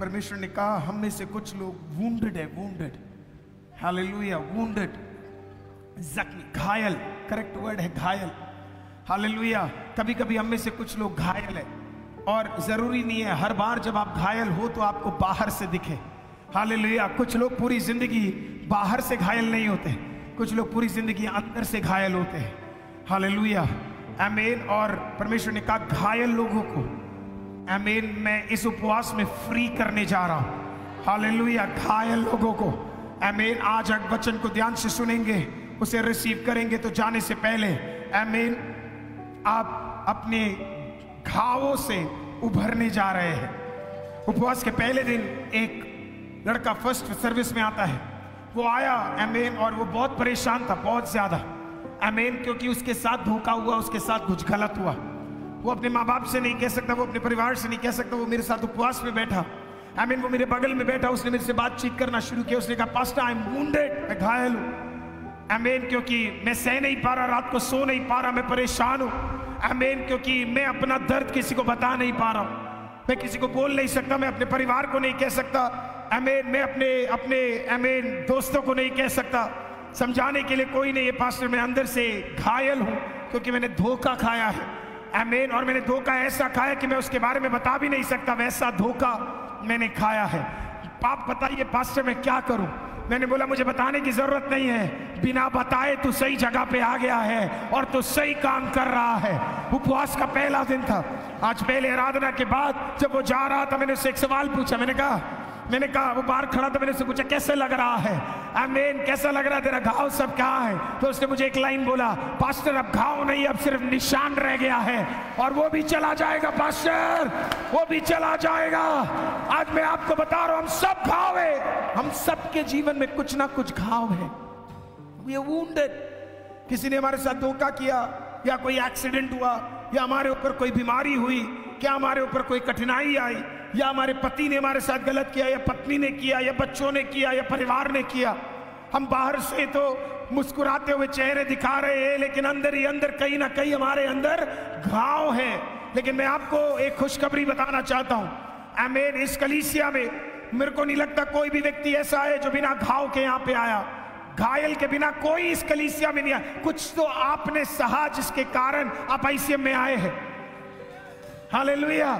परमेश्वर ने कहा हम में से कुछ लोग वुंडेड है, वुंडेड, हालेलुया, वुंडेड, जख्मी, घायल, करेक्ट वर्ड है घायल, हालेलुया। कभी कभी हम में से कुछ लोग घायल है, और जरूरी नहीं है हर बार जब आप घायल हो तो आपको बाहर से दिखे, हालेलुया। कुछ लोग पूरी जिंदगी बाहर से घायल नहीं होते, कुछ लोग पूरी जिंदगी अंदर से घायल होते हैं, हालेलुया, आमीन। और परमेश्वर ने कहा घायल लोगों को, आमीन, मैं इस उपवास में फ्री करने जा रहा हूं, हालेलुया, घायल लोगों को, आमीन। आज वचन को ध्यान से सुनेंगे, उसे रिसीव करेंगे, तो जाने से पहले, आमीन, आप अपने घावों से उभरने जा रहे हैं। उपवास के पहले दिन एक लड़का फर्स्ट सर्विस में आता है, वो आया, आमीन, और वो बहुत परेशान था, बहुत ज्यादा, आमीन, क्योंकि उसके साथ धोखा हुआ, उसके साथ कुछ गलत हुआ। वो अपने माँ बाप से नहीं कह सकता, वो अपने परिवार से नहीं कह सकता, वो मेरे साथ उपवास में बैठा, आमीन, वो मेरे बगल में बैठा, उसने मेरे से बातचीत करना शुरू किया। उसने कहा पास्टर आई एम वुंडेड, मैं घायल हूँ, आमीन, क्योंकि मैं सह नहीं पा रहा, रात को सो नहीं पा रहा, मैं परेशान हूँ, आमीन, क्योंकि मैं अपना दर्द किसी को बता नहीं पा रहा हूँ, मैं किसी को बोल नहीं सकता, मैं अपने परिवार को नहीं कह सकता, आमीन, मैं अपने आमीन दोस्तों को नहीं कह सकता, समझाने के लिए कोई नहीं है पास्टर, मैं अंदर से घायल हूँ क्योंकि मैंने धोखा खाया है, आमीन, और मैंने धोखा ऐसा खाया कि मैं उसके बारे में बता भी नहीं सकता, वैसा धोखा मैंने खाया है। आप बताइए पास्टर मैं क्या करूं? मैंने बोला मुझे बताने की जरूरत नहीं है, बिना बताए तू सही जगह पे आ गया है और तू सही काम कर रहा है। उपवास का पहला दिन था, आज पहले आराधना के बाद जब वो जा रहा था, मैंने उससे एक सवाल पूछा, मैंने कहा वो बाहर खड़ा था, मैंने उससे पूछा कैसे लग रहा है, आमीन, कैसा लग रहा है तेरा घाव सब कहाँ है? तो उसने मुझे एक लाइन बोला, पास्टर अब घाव नहीं, अब सिर्फ निशान रह गया है, और वो भी चला जाएगा पास्टर, वो भी चला जाएगा। आज मैं आपको बता रहा हूं, हम सब घाव है, हम सबके जीवन में कुछ ना कुछ घाव है। We are wounded। किसी ने हमारे साथ धोखा किया, या कोई एक्सीडेंट हुआ, या हमारे ऊपर कोई बीमारी हुई, क्या हमारे ऊपर कोई कठिनाई आई, या हमारे पति ने हमारे साथ गलत किया, या पत्नी ने किया, या बच्चों ने किया, या परिवार ने किया। हम बाहर से तो मुस्कुराते हुए चेहरे दिखा रहे हैं, लेकिन अंदर ही अंदर कहीं ना कहीं हमारे अंदर घाव है। लेकिन मैं आपको एक खुशखबरी बताना चाहता हूं, आमीन, इस कलीसिया में मेरे को नहीं लगता कोई भी व्यक्ति ऐसा है जो बिना घाव के यहाँ पे आया, घायल के बिना कोई इस कलीसिया में नहीं आया। कुछ तो आपने सहा जिसके कारण आप आईसीएम में आए हैं, हालेलुया।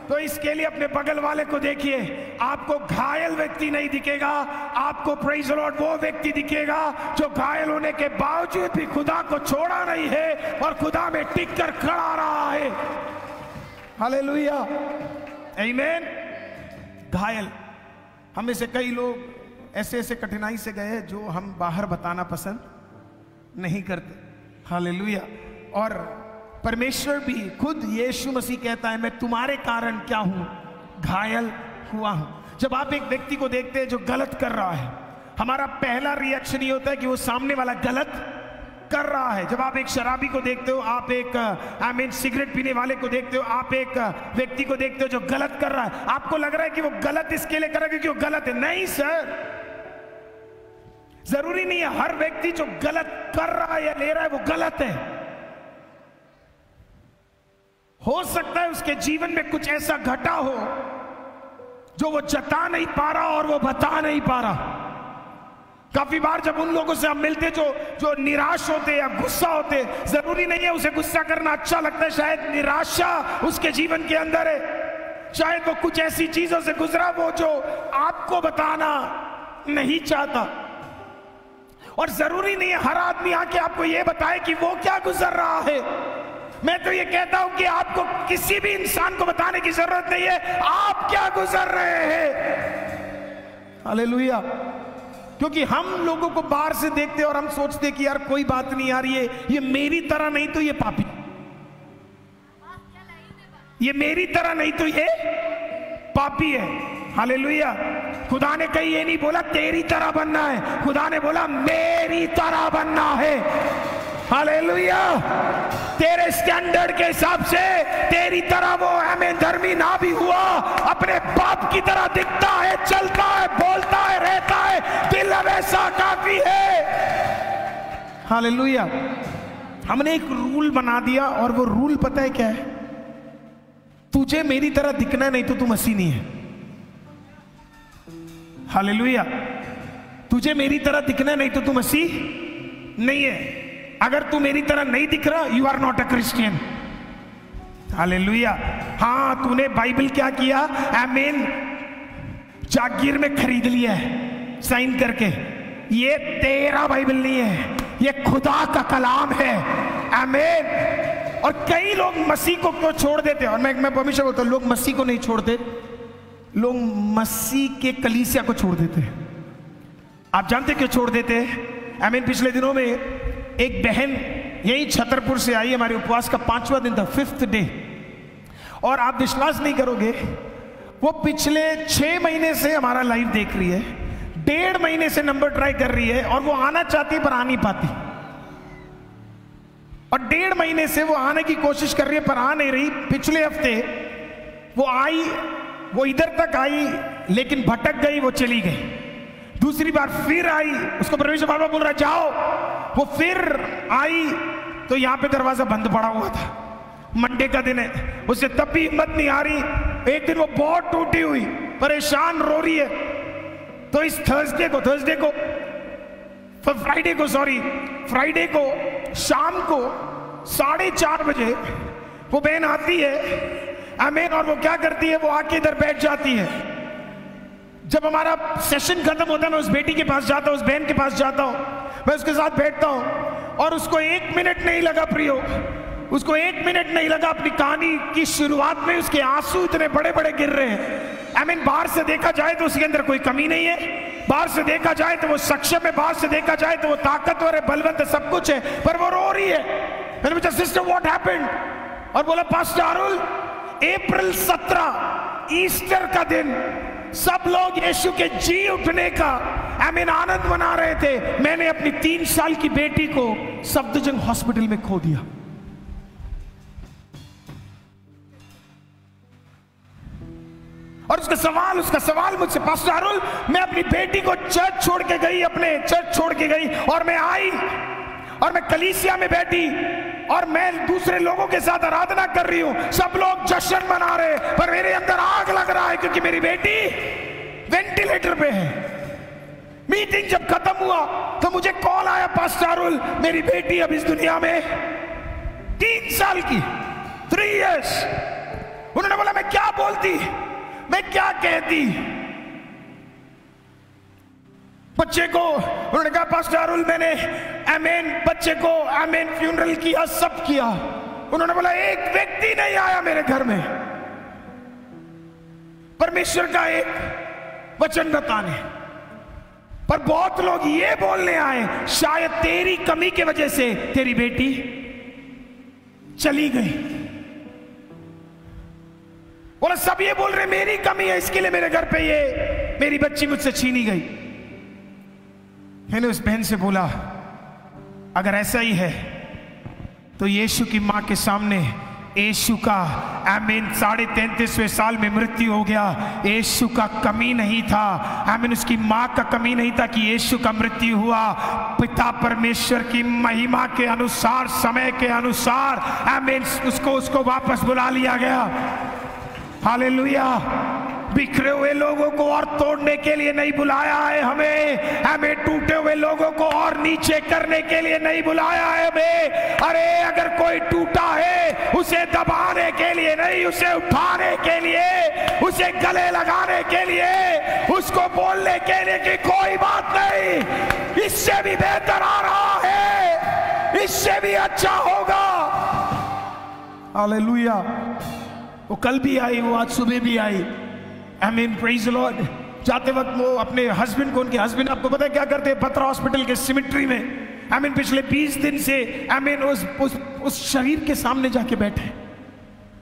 तो इसके लिए अपने बगल वाले को देखिए, आपको घायल व्यक्ति नहीं दिखेगा, आपको प्रेज़ द लॉर्ड वो व्यक्ति दिखेगा जो घायल होने के बावजूद भी खुदा को छोड़ा नहीं है और खुदा में टिक कर खड़ा रहा है, हालेलुया, आमीन। घायल, हम में से कई लोग ऐसे ऐसे कठिनाई से गए जो हम बाहर बताना पसंद नहीं करते, हालेलुया। और परमेश्वर भी खुद यीशु मसीह कहता है मैं तुम्हारे कारण क्या हूं, घायल हुआ हूं। जब आप एक व्यक्ति को देखते हैं जो गलत कर रहा है, हमारा पहला रिएक्शन ये होता है कि वो सामने वाला गलत कर रहा है। जब आप एक शराबी को देखते हो, आप एक आमीन सिगरेट पीने वाले को देखते हो, आप एक व्यक्ति को देखते हो जो गलत कर रहा है, आपको लग रहा है कि वो गलत इसके लिए कर रहा है क्योंकि वो गलत है। नहीं सर, जरूरी नहीं है हर व्यक्ति जो गलत कर रहा है या ले रहा है वो गलत है। हो सकता है उसके जीवन में कुछ ऐसा घटा हो जो वो जता नहीं पा रहा और वो बता नहीं पा रहा। काफी बार जब उन लोगों से हम मिलते जो निराश होते या गुस्सा होते, जरूरी नहीं है उसे गुस्सा करना अच्छा लगता है, शायद निराशा उसके जीवन के अंदर है, शायद वो कुछ ऐसी चीजों से गुजरा वो जो आपको बताना नहीं चाहता। और जरूरी नहीं है हर आदमी आके आपको ये बताए कि वो क्या गुजर रहा है। मैं तो ये कहता हूं कि आपको किसी भी इंसान को बताने की जरूरत नहीं है आप क्या गुजर रहे हैं, हालेलुया। क्योंकि हम लोगों को बाहर से देखते और हम सोचते कि यार कोई बात नहीं यार, ये मेरी तरह नहीं तो ये पापी, ये मेरी तरह नहीं तो ये पापी है, हालेलुया। खुदा ने कहीं ये नहीं बोला तेरी तरह बनना है, खुदा ने बोला मेरी तरह बनना है, हालेलुया। तेरे स्टैंडर्ड के हिसाब से तेरी तरह वो हमें धर्मी ना भी हुआ, अपने बाप की तरह दिखता है, चलता है, बोलता है, रहता है, दिल वैसा काफी है, हालेलुया। हमने एक रूल बना दिया और वो रूल पता है क्या है? तुझे मेरी तरह दिखना नहीं तो तू मसीह नहीं है, हालेलुया। तुझे मेरी तरह दिखना नहीं तो तू मसीह नहीं है। अगर तू मेरी तरह नहीं दिख रहा, you are not a Christian. Hallelujah. हाँ, तूने बाइबल क्या किया, आमीन, जागीर में खरीद लिया है साइन करके। ये तेरा बाइबल नहीं है, ये खुदा का कलाम है। आमीन। और कई लोग मसीह को क्यों छोड़ देते हैं, और मैं हमेशा बोलता हूं, लोग मसीह को नहीं छोड़ते, लोग मसीह के कलीसिया को छोड़ देते हैं। आप जानते क्यों छोड़ देते हैं? आमीन। पिछले दिनों में एक बहन यही छतरपुर से आई, हमारे उपवास का 5वां दिन था, 5th डे, और आप विश्वास नहीं करोगे, वो पिछले 6 महीने से हमारा लाइव देख रही है, 1.5 महीने से नंबर ट्राई कर रही है, और वो आना चाहती है पर आ नहीं पाती, और 1.5 महीने से वो आने की कोशिश कर रही है पर आ नहीं रही। पिछले हफ्ते वो आई, वो इधर तक आई, लेकिन भटक गई, वो चली गई। दूसरी बार फिर आई, उसको परमेश्वर बाबा बोल रहा जाओ, वो फिर आई तो यहां पे दरवाजा बंद पड़ा हुआ था। मंडे का दिन है, उसे तब भी हिम्मत नहीं आ रही। एक दिन वो बहुत टूटी हुई, परेशान, रो रही है। तो इस फ्राइडे को शाम को 4:30 बजे वो बहन आती है, आमीन, और वो क्या करती है, वो आके इधर बैठ जाती है। जब हमारा सेशन खत्म होता है, मैं उस बेटी के पास जाता हूं, उस बहन के पास जाता हूं, मैं उसके साथ बैठता हूं, और उसको 1 मिनट नहीं लगा प्रियो, उसको 1 मिनट नहीं लगा, अपनी कहानी की शुरुआत में उसके आंसू इतने बड़े बड़े गिर रहे हैं। आमीन। बाहर से देखा जाए तो उसके अंदर कोई कमी नहीं है, बाहर से देखा जाए तो वो सक्षम है, बाहर से देखा जाए तो वो ताकतवर है, बलवंत है, सब कुछ है, पर वो रो रही है। मैंने पूछा, सिस्टर व्हाट हैपेंड? और बोला, पास्टर अरुल, अप्रैल 17 ईस्टर का दिन सब लोग यीशु के जी उठने का आमीन आनंद मना रहे थे, मैंने अपनी 3 साल की बेटी को सफदरजंग हॉस्पिटल में खो दिया। और उसका सवाल मुझसे, पास्टर अरुल, मैं अपनी बेटी को चर्च छोड़ के गई, अपने चर्च छोड़ के गई, और मैं आई और मैं कलीसिया में बैठी और मैं दूसरे लोगों के साथ आराधना कर रही हूं, सब लोग जश्न मना रहे, पर मेरे अंदर आग लग रहा है क्योंकि मेरी बेटी वेंटिलेटर पे है। मीटिंग जब खत्म हुआ तो मुझे कॉल आया, पास्टर अरुल, मेरी बेटी अब इस दुनिया में 3 साल की, 3 years। उन्होंने बोला, मैं क्या बोलती, मैं क्या कहती बच्चे को? उन्होंने कहा, पास्टर अरुल, मैंने आमीन बच्चे को आमीन फ्यूनरल किया, सब किया। उन्होंने बोला, एक व्यक्ति नहीं आया मेरे घर में परमेश्वर का एक वचन बताने, पर बहुत लोग ये बोलने आए, शायद तेरी कमी की वजह से तेरी बेटी चली गई। बोला, सब ये बोल रहे मेरी कमी है, इसके लिए मेरे घर पे ये मेरी बच्ची मुझसे छीनी गई। मैंने उस बहन से बोला, अगर ऐसा ही है तो यीशु की मां के सामने यीशु का आमीन 33वें साल में मृत्यु हो गया, यीशु का कमी नहीं था, आमीन उसकी मां का कमी नहीं था कि यीशु का मृत्यु हुआ। पिता परमेश्वर की महिमा के अनुसार, समय के अनुसार आमीन उसको वापस बुला लिया गया। हालेलुया। बिखरे हुए लोगों को और तोड़ने के लिए नहीं बुलाया है हमें टूटे हुए लोगों को और नीचे करने के लिए नहीं बुलाया है हमें। अरे अगर कोई टूटा है उसे दबाने के लिए नहीं, उसे उठाने के लिए, उसे गले लगाने के लिए, उसको बोलने के लिए कि कोई बात नहीं, इससे भी बेहतर आ रहा है, इससे भी अच्छा होगा। हालेलुया। वो कल भी आई, वो आज सुबह भी आई। आमीन, प्रेज द लॉर्ड। जाते वक्त वो अपने हस्बैंड को, उनके हस्बैंड आपको पता है क्या करते हैं, पत्रा हॉस्पिटल के सिमेट्री में आमीन पिछले 20 दिन से आमीन उस शरीर के सामने जाके बैठे,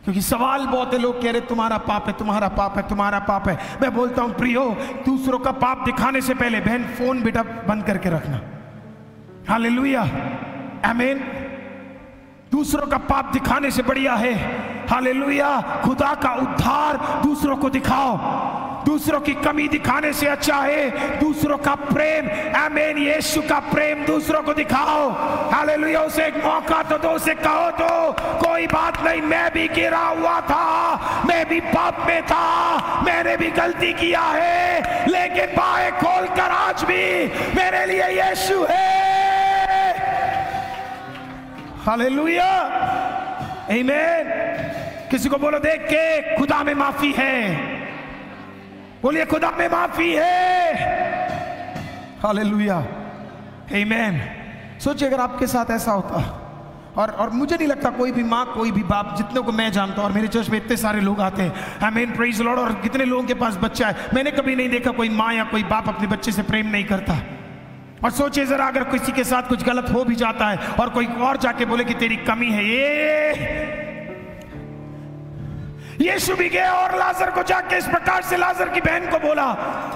क्योंकि सवाल बहुत है, लोग कह रहे तुम्हारा पाप है, तुम्हारा पाप है, तुम्हारा पाप है। मैं बोलता हूं प्रियो, दूसरों का पाप दिखाने से पहले बहन फोन बेटा बंद करके रखना। हालेलुया, आमीन। दूसरों का पाप दिखाने से बढ़िया है, हालेलुया, खुदा का उद्धार दूसरों को दिखाओ। दूसरों की कमी दिखाने से अच्छा है दूसरों का प्रेम। आमीन। यीशु का प्रेम दूसरों को दिखाओ। हालेलुया। उसे एक मौका तो दो, उसे कहो तो कोई बात नहीं, मैं भी गिरा हुआ था, मैं भी पाप में था, मैंने भी गलती किया है, लेकिन बाहें खोलकर आज भी मेरे लिए यीशु है। हालेलुया। आमीन। किसी को बोलो देख के, खुदा में माफी है। बोलिए खुदा में माफी है। हालेलुया। आमीन। सोचिए अगर आपके साथ ऐसा होता, और मुझे नहीं लगता कोई भी माँ कोई भी बाप, जितने को मैं जानता हूं, और मेरे चर्च में इतने सारे लोग आते हैं, आमीन, प्रेज द लॉर्ड, और कितने लोगों के पास बच्चा है, मैंने कभी नहीं देखा कोई माँ या कोई बाप अपने बच्चे से प्रेम नहीं करता। और सोचिए जरा अगर किसी के साथ कुछ गलत हो भी जाता है और कोई और जाके बोले कि तेरी कमी है, यीशु भी गया और लाजर को जाके इस प्रकार से लाजर की बहन को बोला,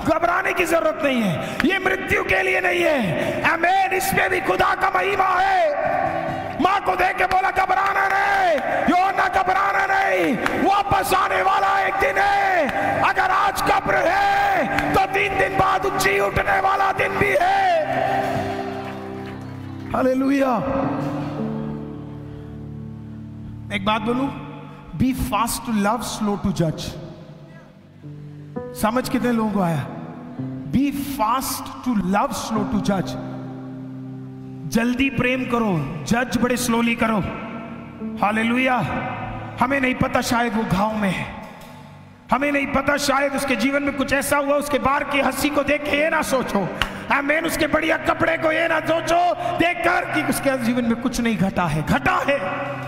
घबराने की जरूरत नहीं है, ये मृत्यु के लिए नहीं है। आमीन। इसमें भी खुदा का महिमा है। माँ को देख के बोला घबराना नहीं, योना घबराना नहीं, वापस आने वाला एक दिन है। अगर आज कब्र है तो 3 दिन बाद जी उठने वाला दिन भी है। हालेलुया। एक बात बोलूं, be fast to love, slow to जज। समझ कितने लोगों को आया? Be fast to love, slow to जज। जल्दी प्रेम करो, जज बड़े स्लोली करो। हालेलुया। हमें नहीं पता शायद वो घाव में है, हमें नहीं पता शायद उसके जीवन में कुछ ऐसा हुआ, उसके बाहर की हंसी को देख के ये ना सोचो, आमीन, उसके बढ़िया कपड़े को ये ना सोचो देखकर कि उसके जीवन में कुछ नहीं घटा है। घटा है,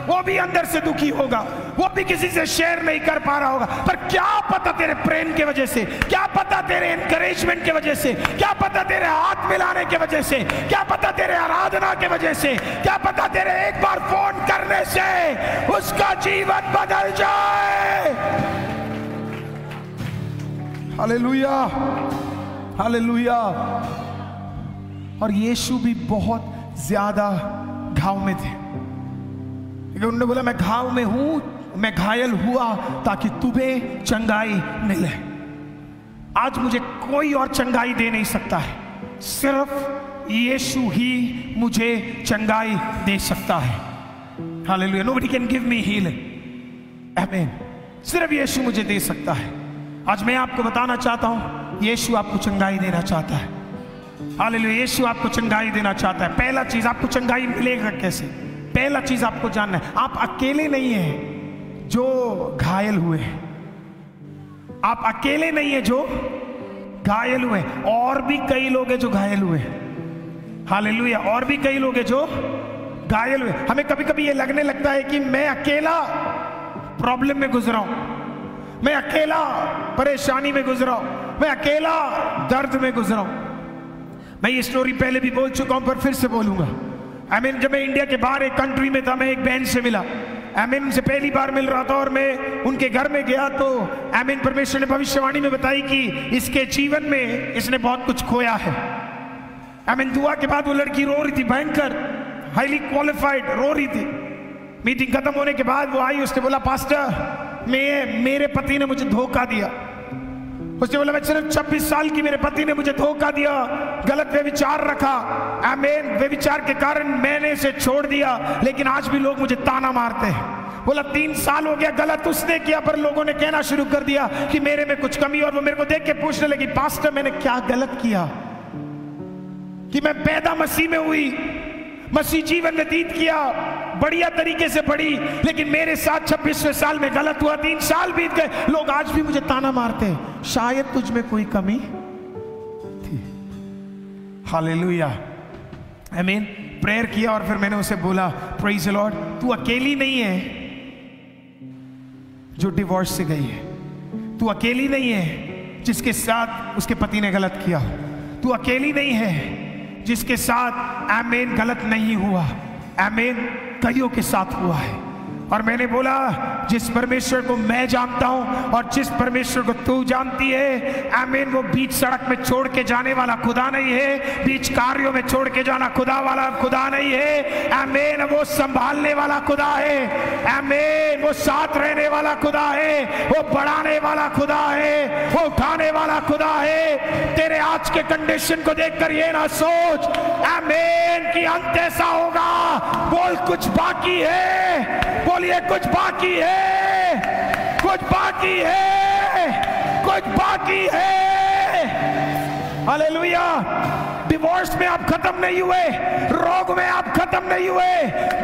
वो भी अंदर से दुखी होगा, वो भी किसी से शेयर नहीं कर पा रहा होगा, पर क्या पता तेरे प्रेम के वजह से, क्या पता तेरे एनकरेजमेंट के वजह से, क्या पता तेरे हाथ मिलाने के वजह से, क्या पता तेरे आराधना के वजह से, क्या पता तेरे एक बार फोन करने से उसका जीवन बदल जाए। हालेलुया। हालेलुया। और यीशु भी बहुत ज्यादा घाव में थे। उन्होंने बोला मैं घाव में हूं, मैं घायल हुआ ताकि तुम्हें चंगाई मिले। आज मुझे कोई और चंगाई दे नहीं सकता है, सिर्फ यीशु ही मुझे चंगाई दे सकता है। Hallelujah. Nobody can give me healing. आमीन। सिर्फ यीशु मुझे दे सकता है। आज मैं आपको बताना चाहता हूं, यीशु आपको चंगाई देना चाहता है। हालेलुया। यीशु आपको चंगाई देना चाहता है। पहला चीज, आपको चंगाई मिलेगा कैसे? पहला चीज आपको जानना है, आप अकेले नहीं हैं जो घायल हुए हैं। आप अकेले नहीं है जो घायल हुए, और भी कई लोग हैं जो घायल हुए। हालेलुया। और भी कई लोग हैं जो घायल हुए। हमें कभी कभी ये लगने लगता है कि मैं अकेला प्रॉब्लम में गुजरा हूं, मैं अकेला परेशानी में गुजरा हूं, मैं अकेला दर्द में गुजरा हूं। मैं ये स्टोरी पहले भी बोल चुका हूं पर फिर से बोलूंगा। आमीन। जब मैं इंडिया के बाहर एक कंट्री में था, मैं एक बहन से मिला। आमीन। उनसे पहली बार मिल रहा था और मैं उनके घर में गया तो आमीन, परमेश्वर ने भविष्यवाणी में बताई कि इसके जीवन में इसने बहुत कुछ खोया है। आमीन। दुआ के बाद वो लड़की रो रही थी, भयंकर हाईली क्वालिफाइड, रो रही थी। मीटिंग खत्म होने के बाद वो आई, उसने बोला पास्टर मेरे पति ने मुझे धोखा दिया। उसने बोला मैं सिर्फ 26 साल की, मेरे पति ने मुझे धोखा दिया, गलत व्यभिचार रखा। आमीन। व्यभिचार के कारण मैंने इसे छोड़ दिया, लेकिन आज भी लोग मुझे ताना मारते हैं। बोला 3 साल हो गया, गलत उसने किया पर लोगों ने कहना शुरू कर दिया कि मेरे में कुछ कमी। और वो मेरे को देख के पूछने लगी, पास्टर मैंने क्या गलत किया कि मैं पैदा मसीह में हुई, मसीह जीवन व्यतीत किया, बढ़िया तरीके से पढ़ी, लेकिन मेरे साथ 26वें साल में गलत हुआ। 3 साल बीत गए, लोग आज भी मुझे ताना मारते हैं, शायद तुझ में कोई कमी थी। हालेलुया। आमीन। प्रेयर किया और फिर मैंने उसे बोला प्रेज द लॉर्ड, तू अकेली नहीं है जो डिवोर्स से गई है, तू अकेली नहीं है जिसके साथ उसके पति ने गलत किया, तू अकेली नहीं है जिसके साथ आमीन गलत नहीं हुआ। आमीन। कईयों के साथ हुआ है। और मैंने बोला जिस परमेश्वर को मैं जानता हूं और जिस परमेश्वर को तू जानती है, आमीन, वो बीच सड़क में छोड़ के जाने वाला खुदा नहीं है, बीच कार्यों में छोड़ के जाना खुदा नहीं है, आमीन, वो संभालने वाला खुदा है, आमीन, वो साथ रहने वाला खुदा है, वो बढ़ाने वाला खुदा है, वो उठाने वाला खुदा है। तेरे आज के कंडीशन को देखकर ये ना सोच, आमीन, कि अंत ऐसा होगा। बोल कुछ बाकी है, बोलिए कुछ बाकी है, कुछ बाकी है, कुछ बाकी है। हालेलुया। डिवोर्स में आप खत्म नहीं हुए, रोग में आप खत्म नहीं हुए,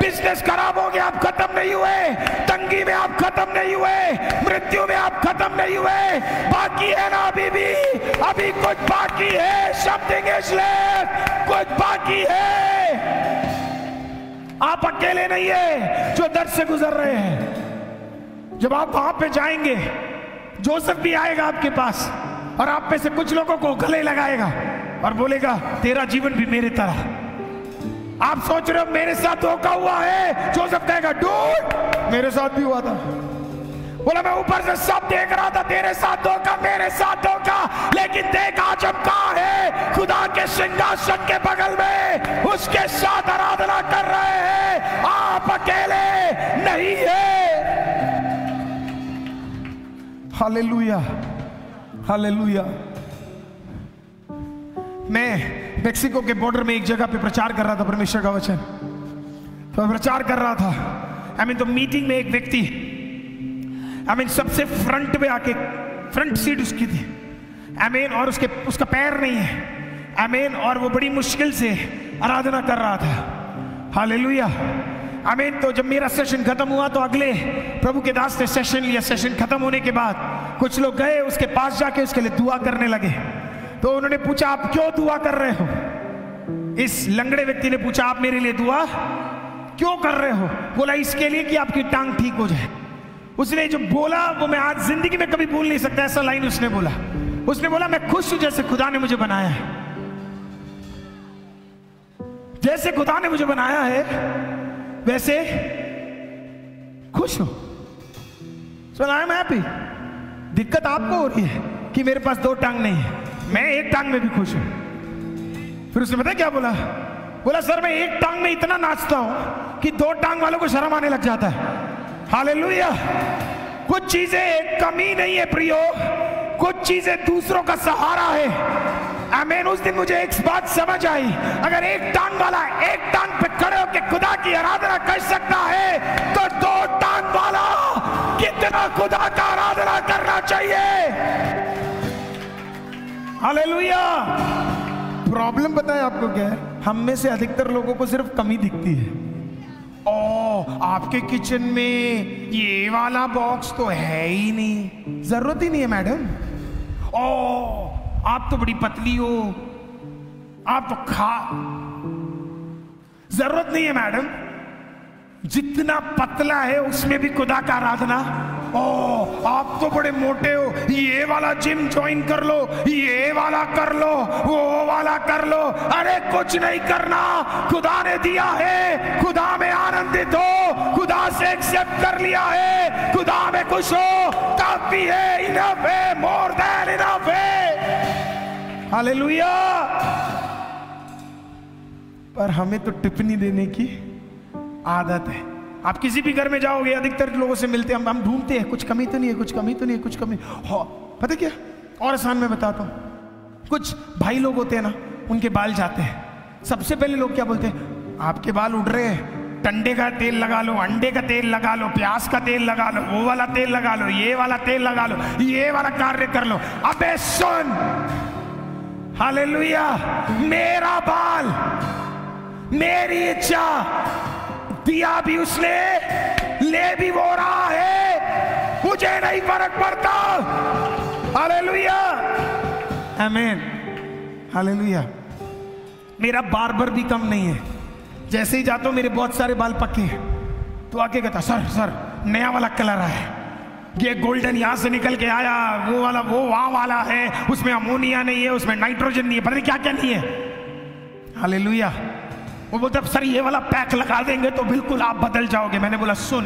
बिजनेस खराब हो गया आप खत्म नहीं हुए, तंगी में आप खत्म नहीं हुए, मृत्यु में आप खत्म नहीं हुए, बाकी है ना अभी कुछ बाकी है। समथिंग इज लेफ्ट, कुछ बाकी है। आप अकेले नहीं है जो दर्द से गुजर रहे हैं। जब आप वहां पे जाएंगे, जोसेफ भी आएगा आपके पास और आप में से कुछ लोगों को गले लगाएगा और बोलेगा तेरा जीवन भी मेरे तरह। आप सोच रहे हो मेरे साथ धोखा हुआ है, जोसेफ कहेगा डूड मेरे साथ भी हुआ था। बोला मैं ऊपर से सब देख रहा था, तेरे साथ धोखा, मेरे साथ धोखा, लेकिन देख आज हम कहां है, खुदा के सिंहासन के बगल में उसके साथ आराधना कर रहे हैं। आप अकेले नहीं है। Hallelujah, hallelujah. मैं मेक्सिको के बॉर्डर में एक जगह पे प्रचार कर रहा था परमेश्वर का वचन, तो प्रचार कर रहा था। तो मीटिंग में एक व्यक्ति सबसे फ्रंट पे आके, फ्रंट सीट उसकी थी, और उसका पैर नहीं है, और वो बड़ी मुश्किल से आराधना कर रहा था। हालेलुया। तो जब मेरा सेशन खत्म हुआ तो अगले प्रभु के दास ने सेशन लिया। सेशन खत्म होने के बाद कुछ लोग गए उसके पास, जाके उसके लिए दुआ करने लगे। तो उन्होंने पूछा आप क्यों दुआ कर रहे हो? इस लंगड़े व्यक्ति ने पूछा आप मेरे लिए दुआ क्यों कर रहे हो? बोला इसके लिए कि आपकी टांग ठीक हो जाए। उसने जो बोला वो मैं आज जिंदगी में कभी भूल नहीं सकता, ऐसा लाइन उसने बोला। उसने बोला मैं खुश हूं जैसे खुदा ने मुझे बनाया है, जैसे खुदा ने मुझे बनाया है वैसे खुश हूं। सो आई एम हैप्पी। दिक्कत आपको हो रही है कि मेरे पास दो टांग नहीं है, मैं एक टांग में भी खुश हूं। फिर उसने पता क्या बोला? बोला सर मैं एक टांग में इतना नाचता हूं कि दो टांग वालों को शर्म आने लग जाता है। हालेलुया। कुछ चीजें कमी नहीं है प्रियो, कुछ चीजें दूसरों का सहारा है। आमीन। उस दिन मुझे एक बात समझ आई, अगर एक टांग वाला एक टांग पे खड़े होकर खुदा की आराधना कर सकता है तो दो टांग वाला कितना खुदा का आराधना करना चाहिए। हालेलुया। प्रॉब्लम पता है आपको क्या है? हम में से अधिकतर लोगों को सिर्फ कमी दिखती है। आपके किचन में ये वाला बॉक्स तो है ही नहीं, जरूरत ही नहीं है मैडम। आप तो बड़ी पतली हो, आप तो जरूरत नहीं है मैडम। जितना पतला है उसमें भी खुदा का आराधना। आप तो बड़े मोटे हो, ये वाला जिम ज्वाइन कर लो, ये वाला कर लो, वो वाला कर लो। अरे कुछ नहीं करना, खुदा ने दिया है, खुदा में आनंदित हो, खुदा से एक्सेप्ट कर लिया है, खुदा में खुश हो, काफी है, इनफ है, मोर देन इनफ है। हालेलुया। पर हमें तो टिप्पणी देने की आदत है। आप किसी भी घर में जाओगे, अधिकतर लोगों से मिलते हैं, हम ढूंढते हैं कुछ कमी तो नहीं है, कुछ कमी तो नहीं है, कुछ कमी हो। पता क्या और आसान मैं बताता हूं। कुछ भाई लोग होते हैं ना, उनके बाल जाते हैं, सबसे पहले लोग क्या बोलते हैं? आपके बाल उड़ रहे हैं, टंडे का तेल लगा लो, अंडे का तेल लगा लो, प्याज का तेल लगा लो, वो वाला तेल लगा लो, ये वाला तेल लगा लो, ये वाला कार्य कर लो। अबे सुन, हालेलुया, मेरा बाल मेरी इच्छा, दिया भी उसने, ले भी वो रहा है, मुझे नहीं फर्क पड़ता। हालेलुया, आमीन, हालेलुया। मेरा बार्बर भी कम नहीं है, जैसे ही जाता हूं मेरे बहुत सारे बाल पक्के हैं, तो आके कहता सर नया वाला कलर है, ये गोल्डन यहां से निकल के आया, वो वाला वो वहां वाला है, उसमें अमोनिया नहीं है, उसमें नाइट्रोजन नहीं है, पता नहीं क्या क्या नहीं है। हालेलुया। वो बोलते अब सर ये वाला पैक लगा देंगे तो बिल्कुल आप बदल जाओगे। मैंने बोला सुन,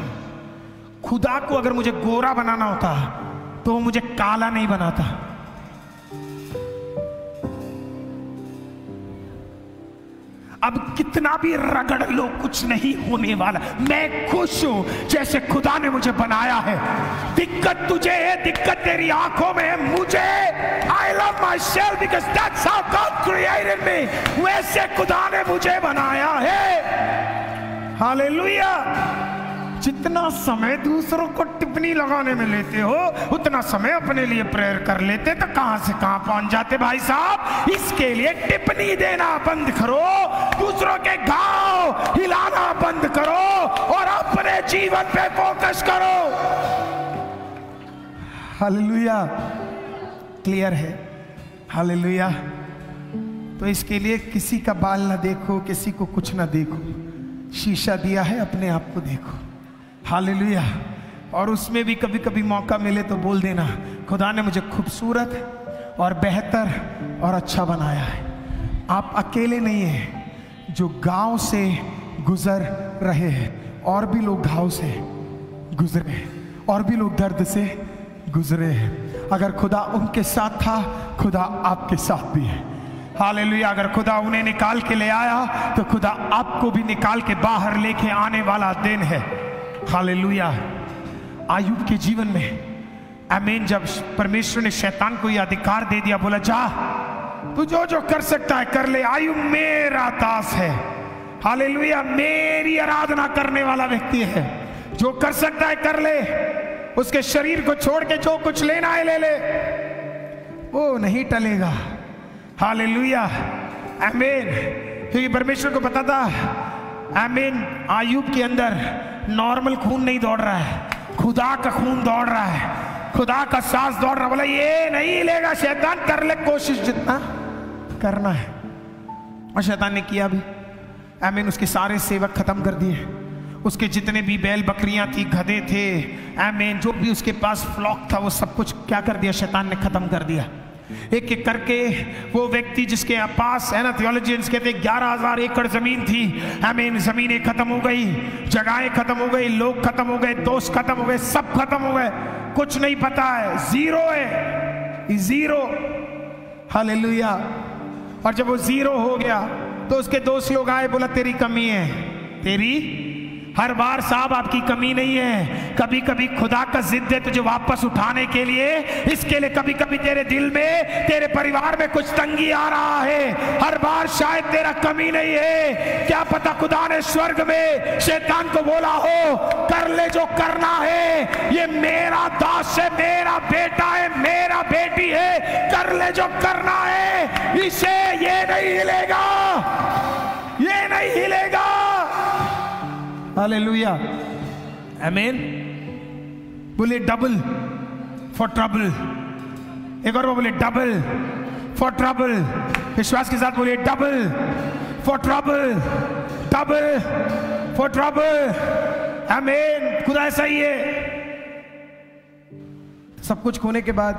खुदा को अगर मुझे गोरा बनाना होता तो वो मुझे काला नहीं बनाता। अब कितना भी रगड़ लो कुछ नहीं होने वाला। मैं खुश हूं जैसे खुदा ने मुझे बनाया है। दिक्कत तुझे है, दिक्कत तेरी आंखों में है, मुझे I love myself because that's how God created me। वैसे खुदा ने मुझे बनाया है। हालेलुया। जितना समय दूसरों को टिप्पणी लगाने में लेते हो उतना समय अपने लिए प्रेयर कर लेते तो कहां से कहां पहुंच जाते भाई साहब। इसके लिए टिप्पणी देना बंद करो, दूसरों के घाव हिलाना बंद करो और अपने जीवन पे फोकस करो। हालेलुया। क्लियर है? हालेलुया। तो इसके लिए किसी का बाल ना देखो, किसी को कुछ ना देखो, शीशा दिया है अपने आप को देखो। हालेलुया। और उसमें भी कभी कभी मौका मिले तो बोल देना, खुदा ने मुझे खूबसूरत और बेहतर और अच्छा बनाया है। आप अकेले नहीं हैं जो गांव से गुजर रहे हैं, और भी लोग घाव से गुजरे हैं, और भी लोग दर्द से गुजरे हैं। अगर खुदा उनके साथ था, खुदा आपके साथ भी है। हालेलुया। अगर खुदा उन्हें निकाल के ले आया तो खुदा आपको भी निकाल के बाहर लेके आने वाला दिन है। हालेलुया। आयुब के जीवन में आमीन, जब परमेश्वर ने शैतान को यह अधिकार दे दिया, बोला जा तू जो जो कर सकता है कर ले, आयुब मेरा दास है। हालेलुया। मेरी आराधना करने वाला व्यक्ति है, जो कर सकता है कर ले, उसके शरीर को छोड़ के जो कुछ लेना है ले ले, वो नहीं टलेगा। हालेलुया। आमीन। क्योंकि परमेश्वर को पता था आमीन आयुब के अंदर नॉर्मल खून नहीं दौड़ रहा है, खुदा का खून दौड़ रहा है, खुदा का सांस दौड़ रहा। बोला ये नहीं लेगा शैतान, कर ले कोशिश जितना करना है। और शैतान ने किया भी। आमीन। उसके सारे सेवक खत्म कर दिए, उसके जितने भी बैल बकरियां थी, गधे थे, आमीन, जो भी उसके पास फ्लॉक था, वो सब कुछ क्या कर दिया, शैतान ने खत्म कर दिया। एक एक करके वो व्यक्ति जिसके पास है ना, थियोलॉजियंस कहते 11,000 एकड़ जमीन थी, आमीन, जमीनें खत्म हो गई, जगहें खत्म हो गई, लोग खत्म हो गए, दोस्त खत्म हो गए, सब खत्म हो गए, कुछ नहीं पता है, जीरो है, जीरो। हालेलुया। और जब वो जीरो हो गया तो उसके दोस्त लोग आए, बोला तेरी कमी है, तेरी हर बार साहब आपकी कमी नहीं है, कभी कभी खुदा का जिद है तुझे वापस उठाने के लिए। इसके लिए कभी कभी तेरे दिल में, तेरे परिवार में कुछ तंगी आ रहा है, हर बार शायद तेरा कमी नहीं है। क्या पता खुदा ने स्वर्ग में शैतान को बोला हो, कर ले जो करना है, ये मेरा दास है, मेरा बेटा है, मेरा बेटी है, कर ले जो करना है, इसे ये नहीं हिलेगा, ये नहीं हिलेगा। हालेलुया। आमीन। बोले डबल फॉर ट्रबल। एक और बोले डबल फॉर ट्रबल। विश्वास के साथ बोलिए double for trouble, double for trouble. आमीन। खुदा ऐसा ही है। सब कुछ खोने के बाद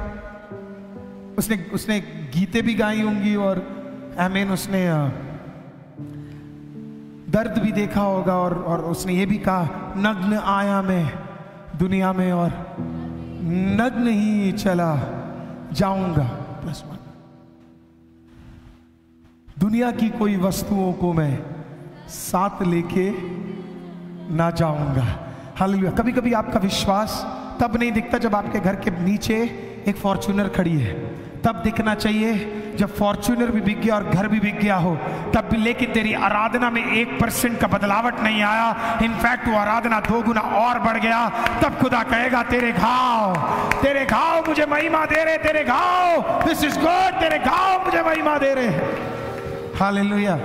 उसने गीतें भी गाई होंगी और आमीन, उसने दर्द भी देखा होगा और उसने ये भी कहा, नग्न आया मैं दुनिया में और नग्न ही चला जाऊंगा। दुनिया की कोई वस्तुओं को मैं साथ लेके ना जाऊंगा। हालेलुया। कभी कभी आपका विश्वास तब नहीं दिखता जब आपके घर के नीचे एक फॉर्च्यूनर खड़ी है, तब दिखना चाहिए जब फॉर्च्यूनर भी बिक गया और घर भी बिक गया हो तब भी। लेकिन तेरी आराधना में 1% का बदलावट नहीं आया, इनफैक्ट वो आराधना 2 गुना और बढ़ गया, तब खुदा कहेगा तेरे घाव मुझे महिमा दे रहे, तेरे घाव, दिस इज गुड, तेरे घाव मुझे महिमा दे रहे। हालेलुया।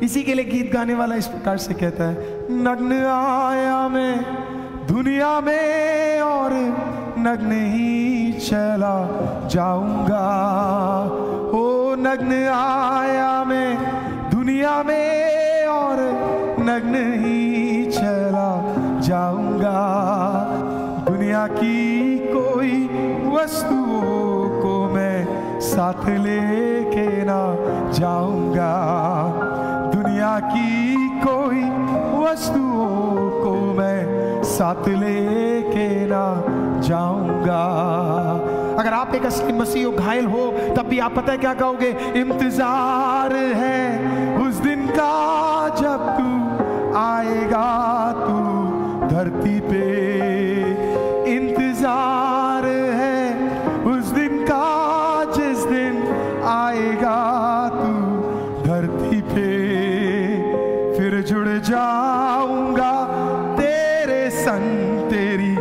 इसी के लिए गीत गाने वाला इस प्रकार से कहता है, नग्न आया मैं दुनिया में और नग्न ही चला जाऊंगा। ओ नग्न आया मैं दुनिया में और नग्न ही चला जाऊंगा। दुनिया की कोई वस्तुओं को मैं साथ लेके ना जाऊंगा। दुनिया की कोई वस्तुओं को मैं साथ लेके ना जाऊंगा। अगर आप एक असली मसीह हो, घायल हो, तब भी आप पता है क्या कहोगे? इंतजार है उस दिन का जब तू आएगा, तू धरती पे। इंतजार है उस दिन का जिस दिन आएगा तू धरती पे। फिर जुड़ जाऊंगा तेरे संग, तेरी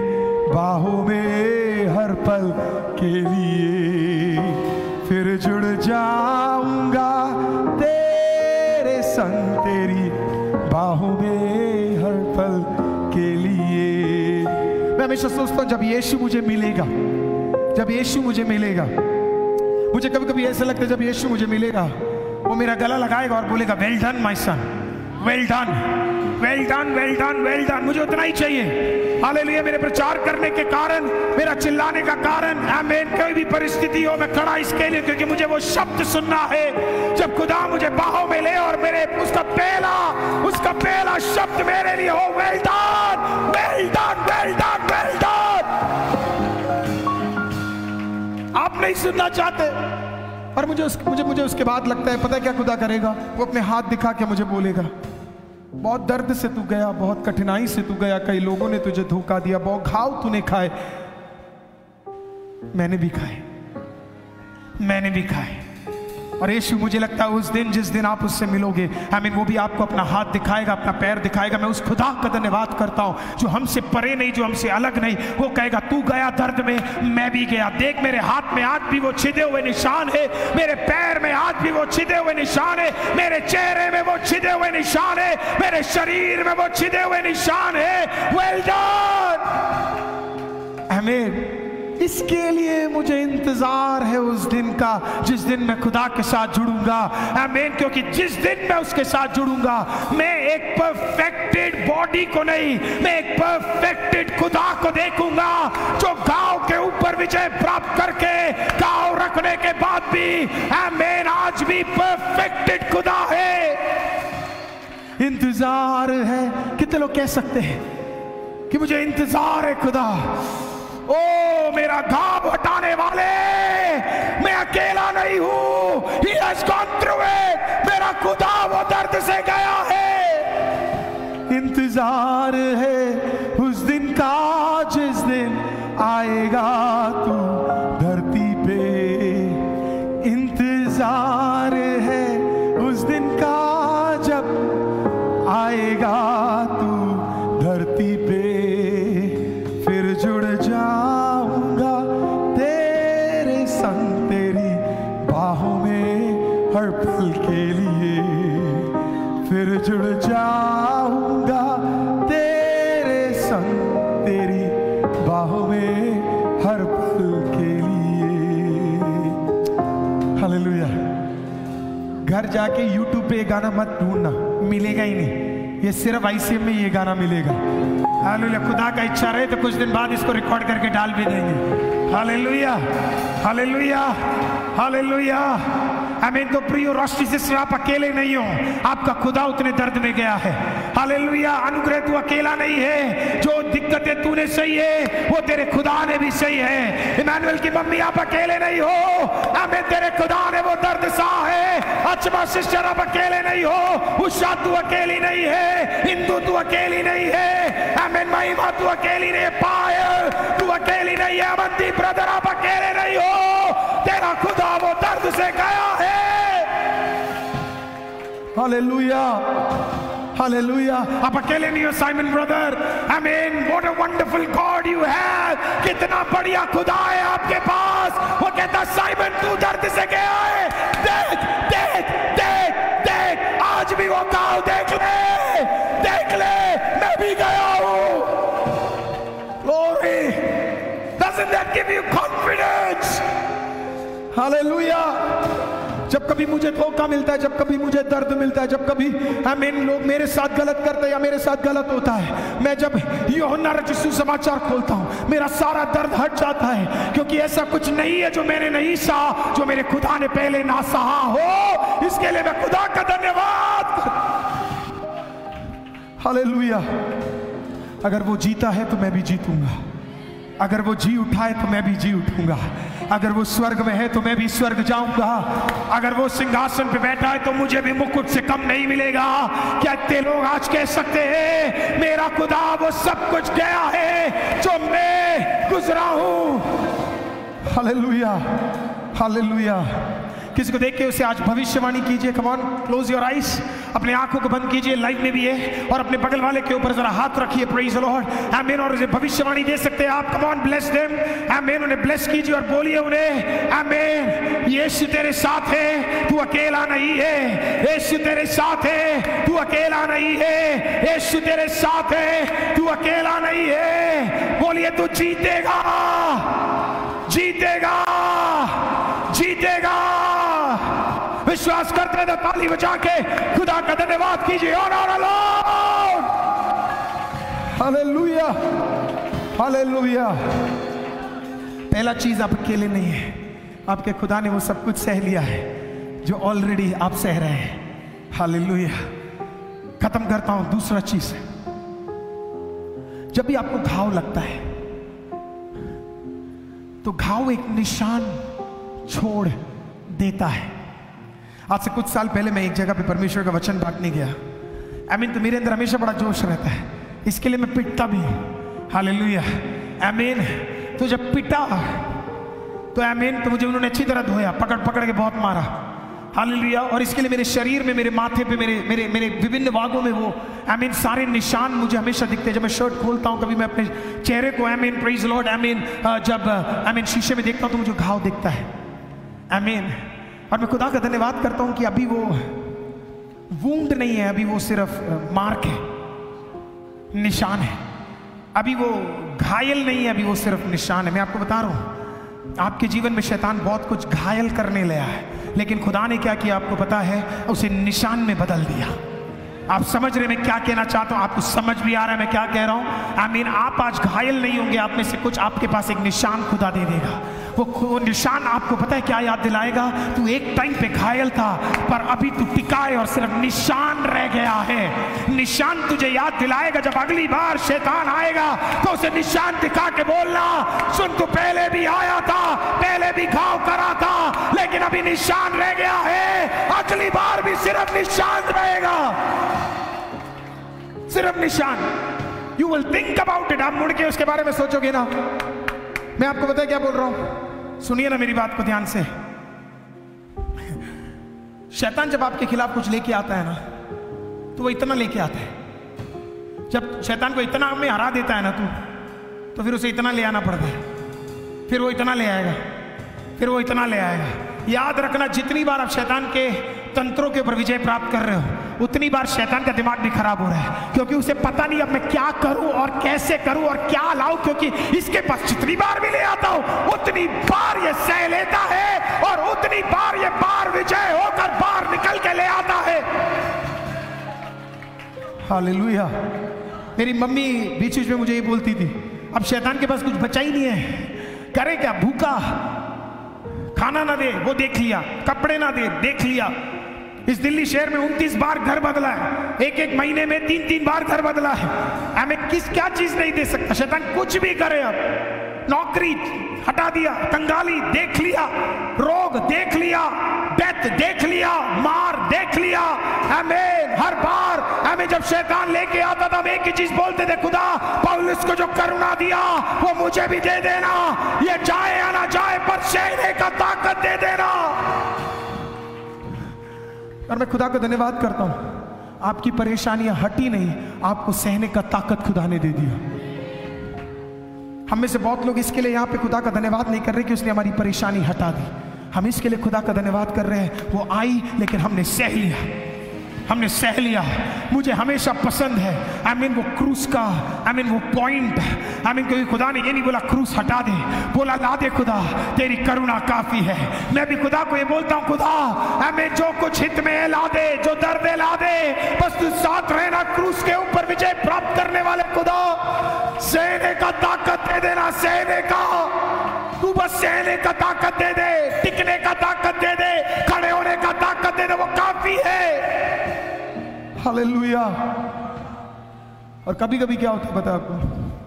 बाहों में हर पल के लिए। फिर जुड़ जाऊंगा तेरे संग, तेरी बाहों में हर पल के लिए। मैं हमेशा सोचता हूं जब यीशु मुझे मिलेगा, जब यीशु मुझे मिलेगा, मुझे कभी कभी ऐसा लगता है जब यीशु मुझे मिलेगा वो मेरा गला लगाएगा और बोलेगा well done my son, well done, well done, well done, well done. मुझे उतना ही चाहिए। हालेलुया। मेरे प्रचार करने के कारण, मेरा चिल्लाने का कारण, आमीन, कोई भी परिस्थिति हो, मैं खड़ा इसके लिए क्योंकि मुझे वो शब्द सुनना है जब खुदा मुझे बाहों में ले और मेरे उसका पहला शब्द मेरे लिए हो, well done, well done, well done, well done. आप नहीं सुनना चाहते, और मुझे उसके बाद लगता है पता है क्या खुदा करेगा? वो अपने हाथ दिखा के मुझे बोलेगा बहुत दर्द से तू गया, बहुत कठिनाई से तू गया, कई लोगों ने तुझे धोखा दिया, बहुत घाव तूने खाए, मैंने भी खाए, मैंने भी खाए। और यीशु मुझे लगता है उस दिन जिस दिन आप उससे मिलोगे, आमीन, वो भी आपको अपना हाथ दिखाएगा, अपना पैर दिखाएगा। मैं उस खुदा का धन्यवाद करता हूं जो हमसे परे नहीं, जो हमसे अलग नहीं। वो कहेगा तू गया दर्द में, मैं भी गया। देख मेरे हाथ में आज भी वो छिदे हुए निशान है, मेरे पैर में आज भी वो छिदे हुए निशान है, मेरे चेहरे में वो छिदे हुए निशान है, मेरे शरीर में वो छिदे हुए निशान है। वेल डन, आमीन। इसके लिए मुझे इंतजार है उस दिन का जिस दिन मैं खुदा के साथ जुड़ूंगा, आमीन। क्योंकि जिस दिन मैं उसके साथ जुड़ूंगा, मैं एक परफेक्टेड बॉडी को नहीं, मैं एक परफेक्टेड खुदा को देखूंगा जो गांव के ऊपर विजय प्राप्त करके, गांव रखने के बाद भी, आमीन, आज भी परफेक्टेड खुदा है। इंतजार है। कितने लोग कह सकते हैं कि मुझे इंतजार है खुदा? ओ मेरा घाव हटाने वाले, मैं अकेला नहीं हूं। He has gone through it. मेरा खुदा वो दर्द से गया है। इंतजार है उस दिन का जिस दिन आएगा तू धरती पे। इंतजार है उस दिन का जब आएगा तू धरती पे। फिर जुड़ जाऊंगा तेरे संग, तेरी बाहों में हर पल के लिए। फिर जुड़ जाऊंगा तेरे संग, तेरी बाहों में हर पल के लिए। हालेलुया। घर जाके YouTube पे ये गाना मत ढूंढना, मिलेगा ही नहीं। ये सिर्फ ICM में ये गाना मिलेगा। हालेलुया। खुदा का इच्छा रहे तो कुछ दिन बाद इसको रिकॉर्ड करके डाल भी देंगे। हालेलुया, हालेलुया, हालेलुया, आमीन। तो प्रियो, रोशनी से आप अकेले नहीं हो, आपका खुदा उतने दर्द में गया है। हालेलुया। अनुग्रह तू अकेला नहीं है, जो दिक्कतें तूने सही है वो तेरे खुदा ने भी सही है। इमानुएल की मम्मी, आप अकेले नहीं हो, आमीन, तेरे खुदा ने वो दर्द सहा है। अच्छा सिस्टर, आप अकेले नहीं हो, उषा तू अकेली नहीं है, हिंदू तू अकेली नहीं है, आमीन, महिमा तू अकेली नहीं है, पायल तू अकेली नहीं है, अवंती ब्रदर आप अकेले नहीं हो, तेरा खुदा वो दर्द से गया है। Hallelujah, hallelujah. आप अकेले नहीं हो साइमन ब्रदर, आमीन। What a wonderful God you have. कितना बढ़िया खुदा है आपके पास। वो कहता साइमन तू दर्द से गया है, देख देख देख देख, आज भी वो गाँव देख ले, देख ले, मैं भी गया हूं। Glory, doesn't that give you confidence? Hallelujah. जब कभी मुझे धोखा मिलता है, जब कभी मुझे दर्द मिलता है, जब कभी आमीन लोग मेरे साथ गलत करते हैं या मेरे साथ गलत होता है, मैं जब यूहन्ना रचित सुसमाचार खोलता हूं, मेरा सारा दर्द हट जाता है। क्योंकि ऐसा कुछ नहीं है जो मैंने नहीं सहा, जो मेरे खुदा ने पहले ना सहा हो। इसके लिए मैं खुदा का धन्यवाद। हालेलुया, अगर वो जीता है तो मैं भी जीतूंगा, अगर वो जी उठा है तो मैं भी जी उठूंगा, अगर वो स्वर्ग में है तो मैं भी स्वर्ग जाऊंगा, अगर वो सिंहासन पे बैठा है तो मुझे भी मुकुट से कम नहीं मिलेगा। क्या इतने लोग आज कह सकते हैं मेरा खुदा वो सब कुछ गया है जो मैं गुजरा हूं? Hallelujah, hallelujah. किसी को देख के उसे आज भविष्यवाणी कीजिए। Come on, close your eyes, अपने आंखों को बंद कीजिए, लाइव में भी है, और अपने बगल वाले के ऊपर जरा हाथ रखिए। प्रेज द लॉर्ड, आमीन। और उसे भविष्यवाणी दे सकते हैं आप। कम ऑन, ब्लेस देम, आमीन। उन्हें ब्लेस कीजिए और बोलिए उन्हें, आमीन, यीशु तेरे साथ है, तू अकेला नहीं है। यीशु तेरे साथ है, तू अकेला नहीं है। यीशु तेरे साथ है, तू अकेला नहीं है। बोलिए तू जीतेगा, जीतेगा, जीतेगा। विश्वास करते हैं तो ताली बजा के खुदा का धन्यवाद कीजिए। Honour alone, hallelujah, hallelujah. पहला चीज आप अकेले नहीं है, आपके खुदा ने वो सब कुछ सह लिया है जो ऑलरेडी आप सह रहे हैं। हालेलुया। खत्म करता हूं। दूसरा चीज, जब भी आपको घाव लगता है तो घाव एक निशान छोड़ देता है। आज से कुछ साल पहले मैं एक जगह पे परमेश्वर का वचन बांटने गया, आमीन। तो मेरे अंदर हमेशा बड़ा जोश रहता है, इसके लिए मैं पिटता भी हूं। हालेलुया, आमीन। तो जब पिटा तो आमीन, तो मुझे उन्होंने अच्छी तरह धोया, पकड़ पकड़ के बहुत मारा। हालेलुया। और इसके लिए मेरे शरीर में, मेरे माथे पे, मेरे मेरे मेरे विभिन्न भागों में वो आमीन सारे निशान मुझे हमेशा दिखते हैं। जब मैं शर्ट खोलता हूं, कभी मैं अपने चेहरे को आमीन, प्रेज लॉर्ड, आमीन, जब आमीन शीशे में देखता हूं तो मुझे घाव दिखता है। आमीन। और मैं खुदा का धन्यवाद करता हूं कि अभी वो वूंड नहीं है, अभी वो सिर्फ मार्क है, निशान है। अभी वो घायल नहीं है, अभी वो सिर्फ निशान है। मैं आपको बता रहा हूं, आपके जीवन में शैतान बहुत कुछ घायल करने लगा है, लेकिन खुदा ने क्या किया आपको पता है? उसे निशान में बदल दिया। आप समझ रहे मैं क्या कहना चाहता हूं? आपको समझ भी आ रहा है मैं क्या कह रहा हूं? आमीन। आप आज घायल नहीं होंगे, आप में से कुछ आपके पास एक निशान खुदा दे देगा। वो निशान आपको पता है क्या याद दिलाएगा? तू एक टाइम पे घायल था, पर अभी तू टिका है और सिर्फ निशान रह गया है। निशान तुझे याद दिलाएगा। जब अगली बार शैतान आएगा तो उसे निशान दिखा के बोलना, सुन तू पहले भी आया था, पहले भी घाव करा था, लेकिन अभी निशान रह गया है। अगली बार भी सिर्फ निशान रहेगा, सिर्फ निशान। You will think about it. आप मुड़ के उसके बारे में सोचोगे ना। मैं आपको पता है क्या बोल रहा हूं? सुनिए ना मेरी बात को ध्यान से। शैतान जब आपके खिलाफ कुछ लेके आता है ना, तो वो इतना लेके आता है। जब शैतान को इतना में हरा देता है ना तो फिर उसे इतना ले आना पड़ता है, फिर वो इतना ले आएगा, फिर वो इतना ले आएगा। याद रखना, जितनी बार आप शैतान के तंत्रों के ऊपर विजय प्राप्त कर रहे हो, उतनी बार शैतान का दिमाग भी खराब हो रहा है, क्योंकि उसे पता नहीं अब मैं क्या करूं और कैसे करूं और क्या लाऊं, क्योंकि इसके पास जितनी बार भी ले आता हूं उतनी बार ये सह लेता है और उतनी बार ये बार विजय होकर बाहर निकल के ले आता है। हालेलुया। मेरी मम्मी बीच बीच में मुझे ये बोलती थी, अब शैतान के पास कुछ बचा ही नहीं है, करे क्या? भूखा, खाना ना दे वो देख लिया, कपड़े ना दे देख लिया। इस दिल्ली शहर में 29 बार घर बदला है, एक महीने में 3 बार घर बदला है। हमें क्या चीज नहीं दे सकता शैतान? कुछ भी करे। अब नौकरी हटा दिया, कंगाली देख लिया, रोग देख लिया, डेथ देख लिया, मार देख लिया। हमें हर बार हमें जब शैतान लेके आता था, हम एक ही चीज बोलते थे, खुदा पौलुस को जो करुणा दिया वो मुझे भी दे देना, ये जाए या ना जाए पर सहने का ताकत दे देना। और मैं खुदा का धन्यवाद करता हूं, आपकी परेशानियां हटी नहीं, आपको सहने का ताकत खुदा ने दे दिया। हम में से बहुत लोग इसके लिए यहाँ पे खुदा का धन्यवाद नहीं कर रहे कि उसने हमारी परेशानी हटा दी। हम इसके लिए खुदा का धन्यवाद कर रहे हैं, वो आई लेकिन हमने सह लिया, हमने सह लिया। मुझे हमेशा पसंद है आमीन वो क्रूस का आमीन वो पॉइंट आमीन, क्योंकि खुदा ने ये नहीं बोला क्रूस हटा दे, बोला ला दे खुदा, तेरी करुणा काफी है। मैं भी खुदा को ये बोलता हूँ, खुदा आमीन जो कुछ हित में है ला दे, जो दर्द है ला दे, बस तू साथ रहना। क्रूस के ऊपर विजय प्राप्त करने वाले खुदा, सहने का ताकत दे देना, सहने का, तू बस सहने का ताकत दे दे, टिकने का ताकत दे दे, खड़े होने का ताकत दे दे, वो काफी है। हालेलुया, और कभी कभी क्या होता है पता है आपको,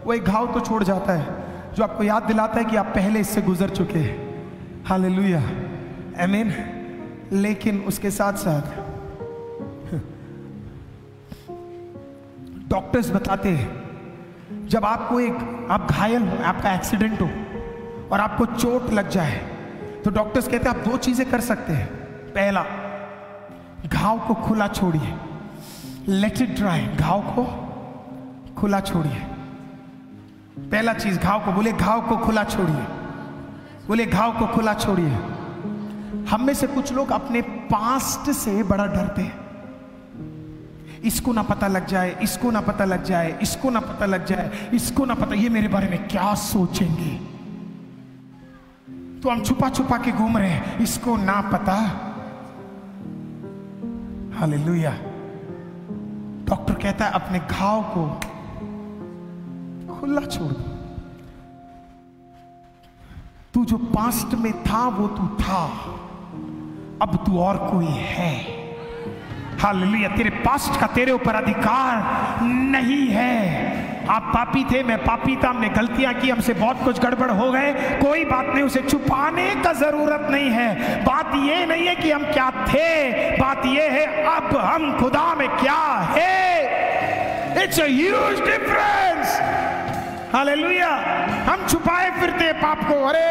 वो एक घाव तो छोड़ जाता है जो आपको याद दिलाता है कि आप पहले इससे गुजर चुके हैं। हालेलुया, आमीन। लेकिन उसके साथ साथ डॉक्टर्स बताते हैं जब आपको आप घायल हो, आपका एक्सीडेंट हो और आपको चोट लग जाए तो डॉक्टर्स कहते हैं आप 2 चीजें कर सकते हैं। पहला, घाव को खुला छोड़िए, लेट इट ड्राई, घाव को खुला छोड़िए। पहला चीज, घाव को, बोले घाव को खुला छोड़िए, बोले घाव को खुला छोड़िए। हम में से कुछ लोग अपने पास्ट से बड़ा डरते हैं। इसको ना पता लग जाए, इसको ना पता लग जाए, इसको ना पता लग जाए, इसको ना पता, ये मेरे बारे में क्या सोचेंगे, तो हम छुपा छुपा के घूम रहे हैं, इसको ना पता। हालेलुया। डॉक्टर कहता है अपने घाव को खुला छोड़ दो। तू जो पास्ट में था वो तू था, अब तू और कोई है। हालेलुया। तेरे पास्ट का तेरे ऊपर अधिकार नहीं है। आप पापी थे, मैं पापी था, हमने गलतियां की, हमसे बहुत कुछ गड़बड़ हो गए, कोई बात नहीं, उसे छुपाने का जरूरत नहीं है। बात ये नहीं है कि हम क्या थे, बात ये है अब हम खुदा में क्या है। It's a huge difference. Hallelujah. हम छुपाए फिरते पाप को, अरे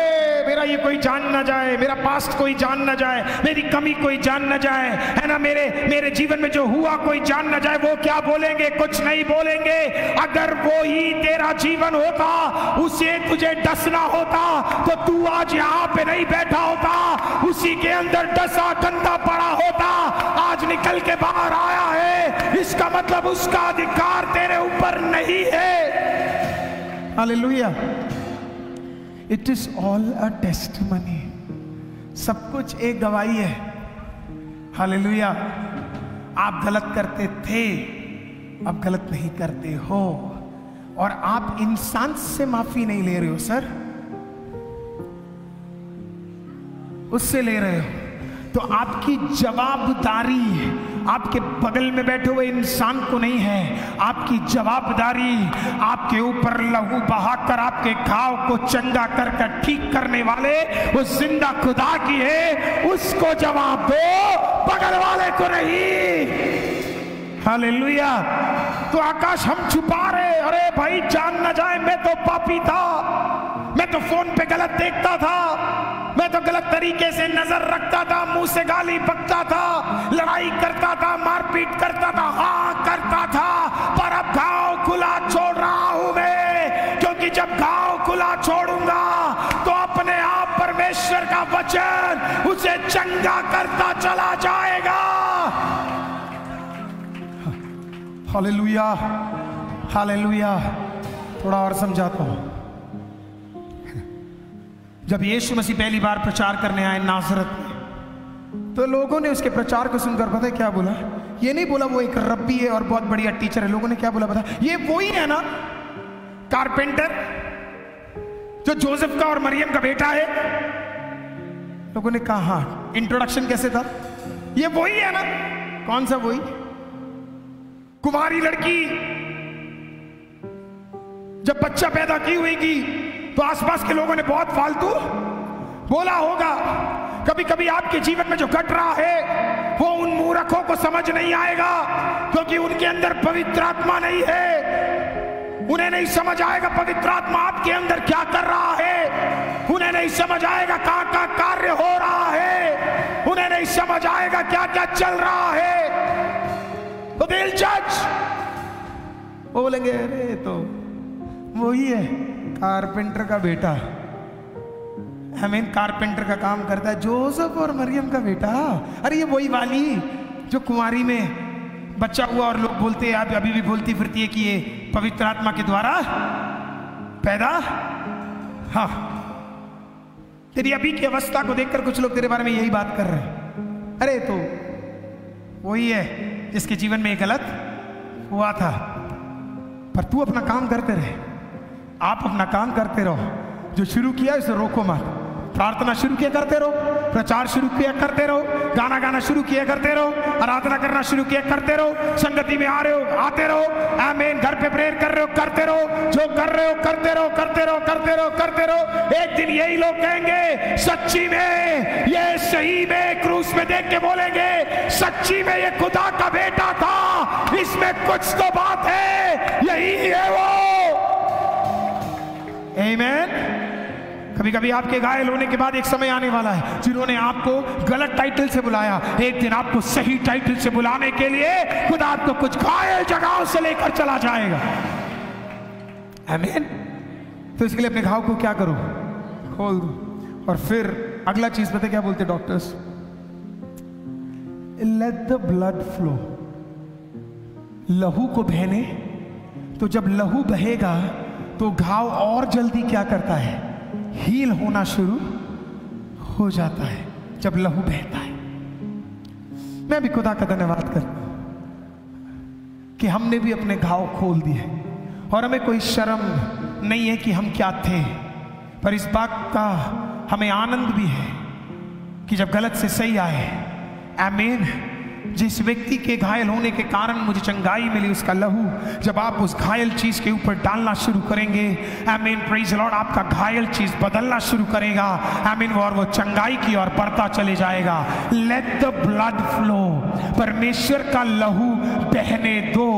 मेरा ये कोई जान ना जाए, मेरा पास्ट कोई जान ना जाए, मेरी कमी कोई जान ना जाए, है ना, मेरे जीवन में जो हुआ कोई जान ना जाए। वो क्या बोलेंगे? कुछ नहीं बोलेंगे। अगर वो ही तेरा जीवन होता, उसे तुझे डसना होता, तो तू आज यहाँ पे नहीं बैठा होता, उसी के अंदर डसा गंदा पड़ा होता। आज निकल के बाहर आया है, इसका मतलब उसका अधिकार तेरे ऊपर नहीं है। Hallelujah. It is all a testimony. सब कुछ एक गवाही है। हालेलुया। आप गलत करते थे, अब गलत नहीं करते हो, और आप इंसान से माफी नहीं ले रहे हो सर, उससे ले रहे हो। तो आपकी जवाबदारी आपके बगल में बैठे हुए इंसान को नहीं है, आपकी जवाबदारी आपके ऊपर लहू बहाकर आपके घाव को चंगा कर कर ठीक करने वाले उस जिंदा खुदा की है। उसको जवाब दो, बगल वाले को नहीं। हालेलुया। तो आकाश हम छुपा रहे, अरे भाई जान ना जाए, मैं तो पापी था, मैं तो फोन पे गलत देखता था, मैं तो गलत तरीके से नजर रखता था, मुंह से गाली बकता था, लड़ाई करता था, मारपीट करता था, हाँ करता था, पर अब घाव खुला छोड़ रहा हूं मैं, क्योंकि जब घाव खुला छोड़ूंगा तो अपने आप परमेश्वर का वचन उसे चंगा करता चला जाएगा। Hallelujah, hallelujah. थोड़ा और समझाता हूं। जब यीशु मसीह पहली बार प्रचार करने आए नासरत में, तो लोगों ने उसके प्रचार को सुनकर पता है क्या बोला? ये नहीं बोला वो एक रब्बी है और बहुत बढ़िया टीचर है। लोगों ने क्या बोला पता है? ये वही है ना कारपेंटर जो जोसेफ का और मरियम का बेटा है। लोगों ने कहा हाँ। इंट्रोडक्शन कैसे था? ये वही है ना। कौन सा वही? कुमारी लड़की जब बच्चा पैदा की हुई तो आसपास के लोगों ने बहुत फालतू बोला होगा। कभी कभी आपके जीवन में जो घट रहा है वो उन मूर्खों को समझ नहीं आएगा, क्योंकि उनके अंदर पवित्र आत्मा नहीं है। उन्हें नहीं समझ आएगा पवित्र आत्मा आपके अंदर क्या कर रहा है। उन्हें नहीं समझ आएगा कहाँ का कार्य हो रहा है। उन्हें नहीं समझ आएगा क्या क्या चल रहा है। तो दिल जज वो बोलेंगे अरे तो वही है कारपेंटर का बेटा। आमीन। कारपेंटर का काम करता है, जोसेफ और मरियम का बेटा। अरे ये वही वाली जो कुंवारी में बच्चा हुआ और लोग बोलते हैं, अभी भी बोलती फिरती है कि ये पवित्र आत्मा के द्वारा पैदा। हाँ, तेरी अभी की अवस्था को देखकर कुछ लोग तेरे बारे में यही बात कर रहे हैं। अरे तो वही है जिसके जीवन में ये गलत हुआ था। पर तू अपना काम करते रहे, आप अपना काम करते रहो। जो शुरू किया उसे रोको मत। प्रार्थना शुरू किया करते रहो, प्रचार शुरू किया करते रहो, गाना गाना शुरू किया करते रहो, आराधना करना शुरू किया करते रहो, संगति में आ रहे हो आते रहो, आमीन। घर पे प्रेयर कर रहे हो करते रहो, जो कर रहे हो करते रहो, करते रहो, करते रहो, करते रहो। एक दिन यही लोग कहेंगे सच्ची में ये सही में क्रूस में देख के बोलेंगे सच्ची में ये खुदा का बेटा था, इसमें कुछ तो बात है, यही है वो। आमीन। कभी कभी आपके घायल होने के बाद एक समय आने वाला है जिन्होंने आपको गलत टाइटल से बुलाया, एक दिन आपको सही टाइटल से बुलाने के लिए खुदा आपको कुछ घायल जगहों से लेकर चला जाएगा। आमीन। तो इसके लिए अपने घाव को क्या करो, खोल दो। और फिर अगला चीज पता क्या बोलते doctors, let the blood flow. लहू को बहने, तो जब लहू बहेगा तो घाव और जल्दी क्या करता है, हील होना शुरू हो जाता है जब लहू बहता है। मैं भी खुदा का धन्यवाद करता हूं कि हमने भी अपने घाव खोल दिए और हमें कोई शर्म नहीं है कि हम क्या थे, पर इस बात का हमें आनंद भी है कि जब गलत से सही आए, आमीन। जिस व्यक्ति के घायल होने के कारण मुझे चंगाई मिली, उसका लहू जब आप उस घायल चीज के ऊपर डालना शुरू करेंगे, आमीन, प्रेज द लॉर्ड, आपका घायल चीज बदलना शुरू करेगा, आमीन, और वो चंगाई की ओर बढ़ता चले जाएगा। लेट द ब्लड फ्लो, परमेश्वर का लहू बहने दो,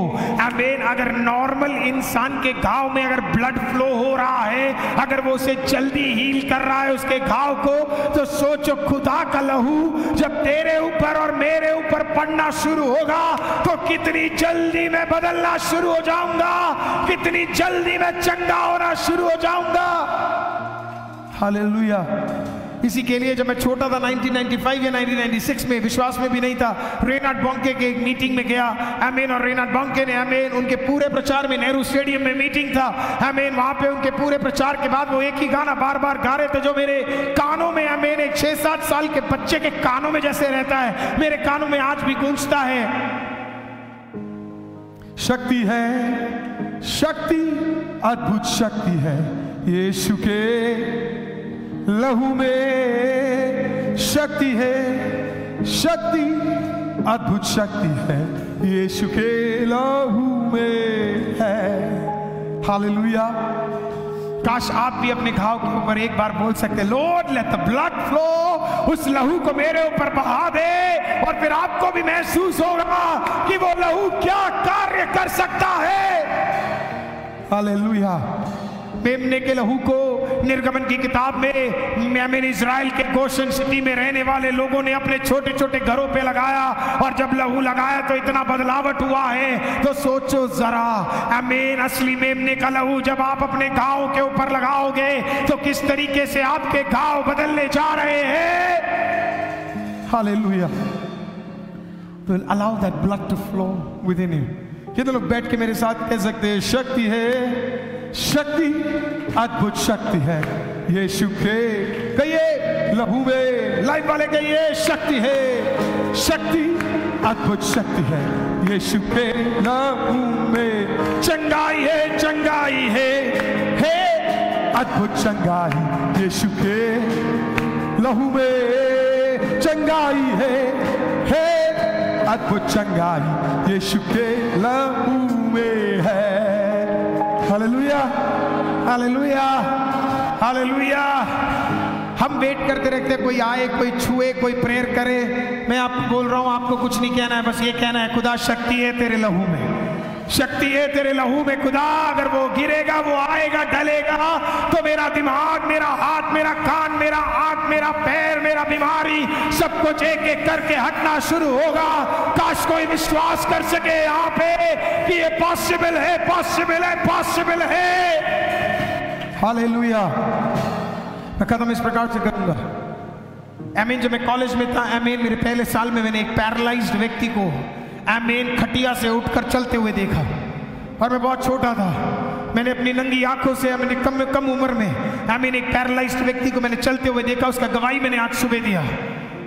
आमीन। अगर नॉर्मल इंसान के घाव में अगर ब्लड फ्लो हो रहा है, अगर वो उसे जल्दी हील कर रहा है उसके घाव को, तो सोचो खुदा का लहू जब तेरे ऊपर और मेरे ऊपर पड़ना शुरू होगा तो कितनी जल्दी मैं बदलना शुरू हो जाऊंगा, कितनी जल्दी मैं चंगा होना शुरू हो जाऊंगा। हालेलुया। इसी के लिए जब मैं छोटा था 1995 या 1996 में, विश्वास में भी नहीं था, रेनाड बॉन्के के एक मीटिंग में गया, आमीन। और रेनाड बॉन्के ने, आमीन, उनके पूरे प्रचार में नेहरू स्टेडियम में मीटिंग था, आमीन। वहां पे उनके पूरे प्रचार के बाद वो एक ही गाना बार बार गा रहे थे जो मेरे कानों में, आमीन, एक 6-7 साल के बच्चे के कानों में जैसे रहता है, मेरे कानों में आज भी गूंजता है। शक्ति है, शक्ति, अद्भुत शक्ति है यीशु के लहू में, शक्ति है, शक्ति, अद्भुत शक्ति है यीशु के लहू में है। हालेलुया। काश आप भी अपने घाव के ऊपर एक बार बोल सकते, Lord let the blood flow, उस लहू को मेरे ऊपर बहा दे, और फिर आपको भी महसूस होगा कि वो लहू क्या कार्य कर सकता है। हालेलुया। मेमने के लहू को निर्गमन की किताब में, आमीन, इजराइल के गोशन सिटी में रहने वाले लोगों ने अपने छोटे छोटे घरों पे लगाया, और जब लहू लगाया तो इतना बदलावट हुआ है। तो सोचो जरा, आमीन, असली मेमने का लहू जब आप अपने घाव के ऊपर लगाओगे तो किस तरीके से आपके घाव बदलने जा रहे हैं। हालेलुया। तो allow that blood to flow within you. कितने लोग बैठ के मेरे साथ कह सकते हैं, शक्ति है, शक्ति, अद्भुत शक्ति है यीशु के, कहिए लहू में। लाइफ वाले कहिए, शक्ति है, शक्ति, अद्भुत शक्ति है यीशु के लहू में। चंगाई है, चंगाई है, अद्भुत चंगाई यीशु के लहू में। चंगाई है, अद्भुत चंगाई यीशु के लहू में है। Hallelujah, hallelujah, hallelujah. हम वेट करते रहते, कोई आए, कोई छुए, कोई प्रेयर करे। मैं आपको बोल रहा हूं, आपको कुछ नहीं कहना है, बस ये कहना है, खुदा शक्ति है तेरे लहू में, शक्ति है तेरे लहू में। खुदा अगर वो गिरेगा, वो आएगा, डलेगा, तो मेरा दिमाग, मेरा हाथ, मेरा कान, मेरा आंख, मेरा पैर, मेरा बीमारी, सब कुछ एक एक करके हटना शुरू होगा। काश कोई विश्वास कर सके यहाँ पे कि ये पॉसिबल है, पॉसिबल है, पॉसिबल है। हालेलुया। मैं खत्म इस प्रकार से करूंगा, आमीन। जब मैं कॉलेज में था, आमीन, मेरे पहले साल में मैंने एक पैरालाइज्ड व्यक्ति को, आमीन, खटिया से उठकर चलते हुए देखा, और मैं बहुत छोटा था। मैंने अपनी नंगी आंखों से, मैंने कम उम्र में, आमीन, एक पैरालाइज्ड व्यक्ति को मैंने चलते हुए देखा। उसका गवाही मैंने आज सुबह दिया,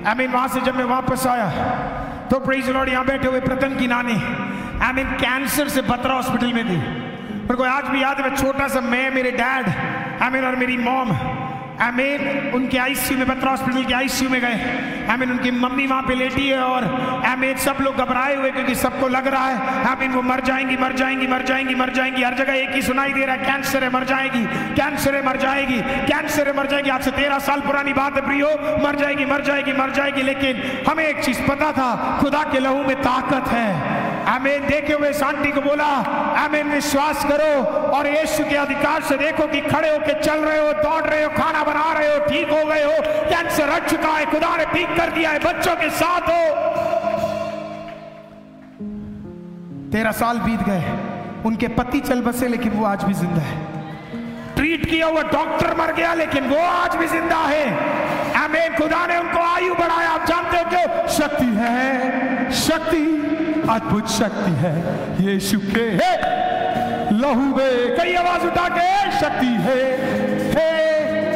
आमीन। वहां से जब मैं वापस आया तो प्रेज द लॉर्ड, यहाँ बैठे हुए प्रतन की नानी, आमीन, कैंसर से बत्रा हॉस्पिटल में थी। मेरे को आज भी याद है, मैं छोटा सा, मैं, मेरे डैड, आमीन, और मेरी मॉम, आमीन। उनके आईसीयू में, बत्रा हॉस्पिटल के आईसीयू में गए, आमीन। उनकी मम्मी वहां पे लेटी है और आमीन सब लोग घबराए हुए क्योंकि सबको लग रहा है आमीन वो मर जाएंगी, मर जाएंगी, मर जाएंगी, मर जाएंगी। हर जगह एक ही सुनाई दे रहा है, कैंसर है, मर जाएगी, कैंसर है, मर जाएगी, कैंसर है, मर जाएगी। आज से 13 साल पुरानी बात है प्रियो, मर जाएगी, मर जाएगी, मर जाएगी। लेकिन हमें एक चीज पता था, खुदा के लहू में ताकत है। आमीन। देखे हुए शांति को बोला आमीन विश्वास करो और यीशु के अधिकार से देखो कि खड़े होकर चल रहे हो, दौड़ रहे हो, खाना बना रहे हो, ठीक हो गए हो, कैंसर हट चुका है, खुदा ने ठीक कर दिया है, बच्चों के साथ हो। 13 साल बीत गए, उनके पति चल बसे लेकिन वो आज भी जिंदा है। ट्रीट किया हुआ डॉक्टर मर गया लेकिन वो आज भी जिंदा है। आमीन। खुदा ने उनको आयु बढ़ाया। आप जानते हो क्यों? शक्ति है, शक्ति, अद्भुत शक्ति है यीशु के लहू में। कई आवाज उठा के, शक्ति है,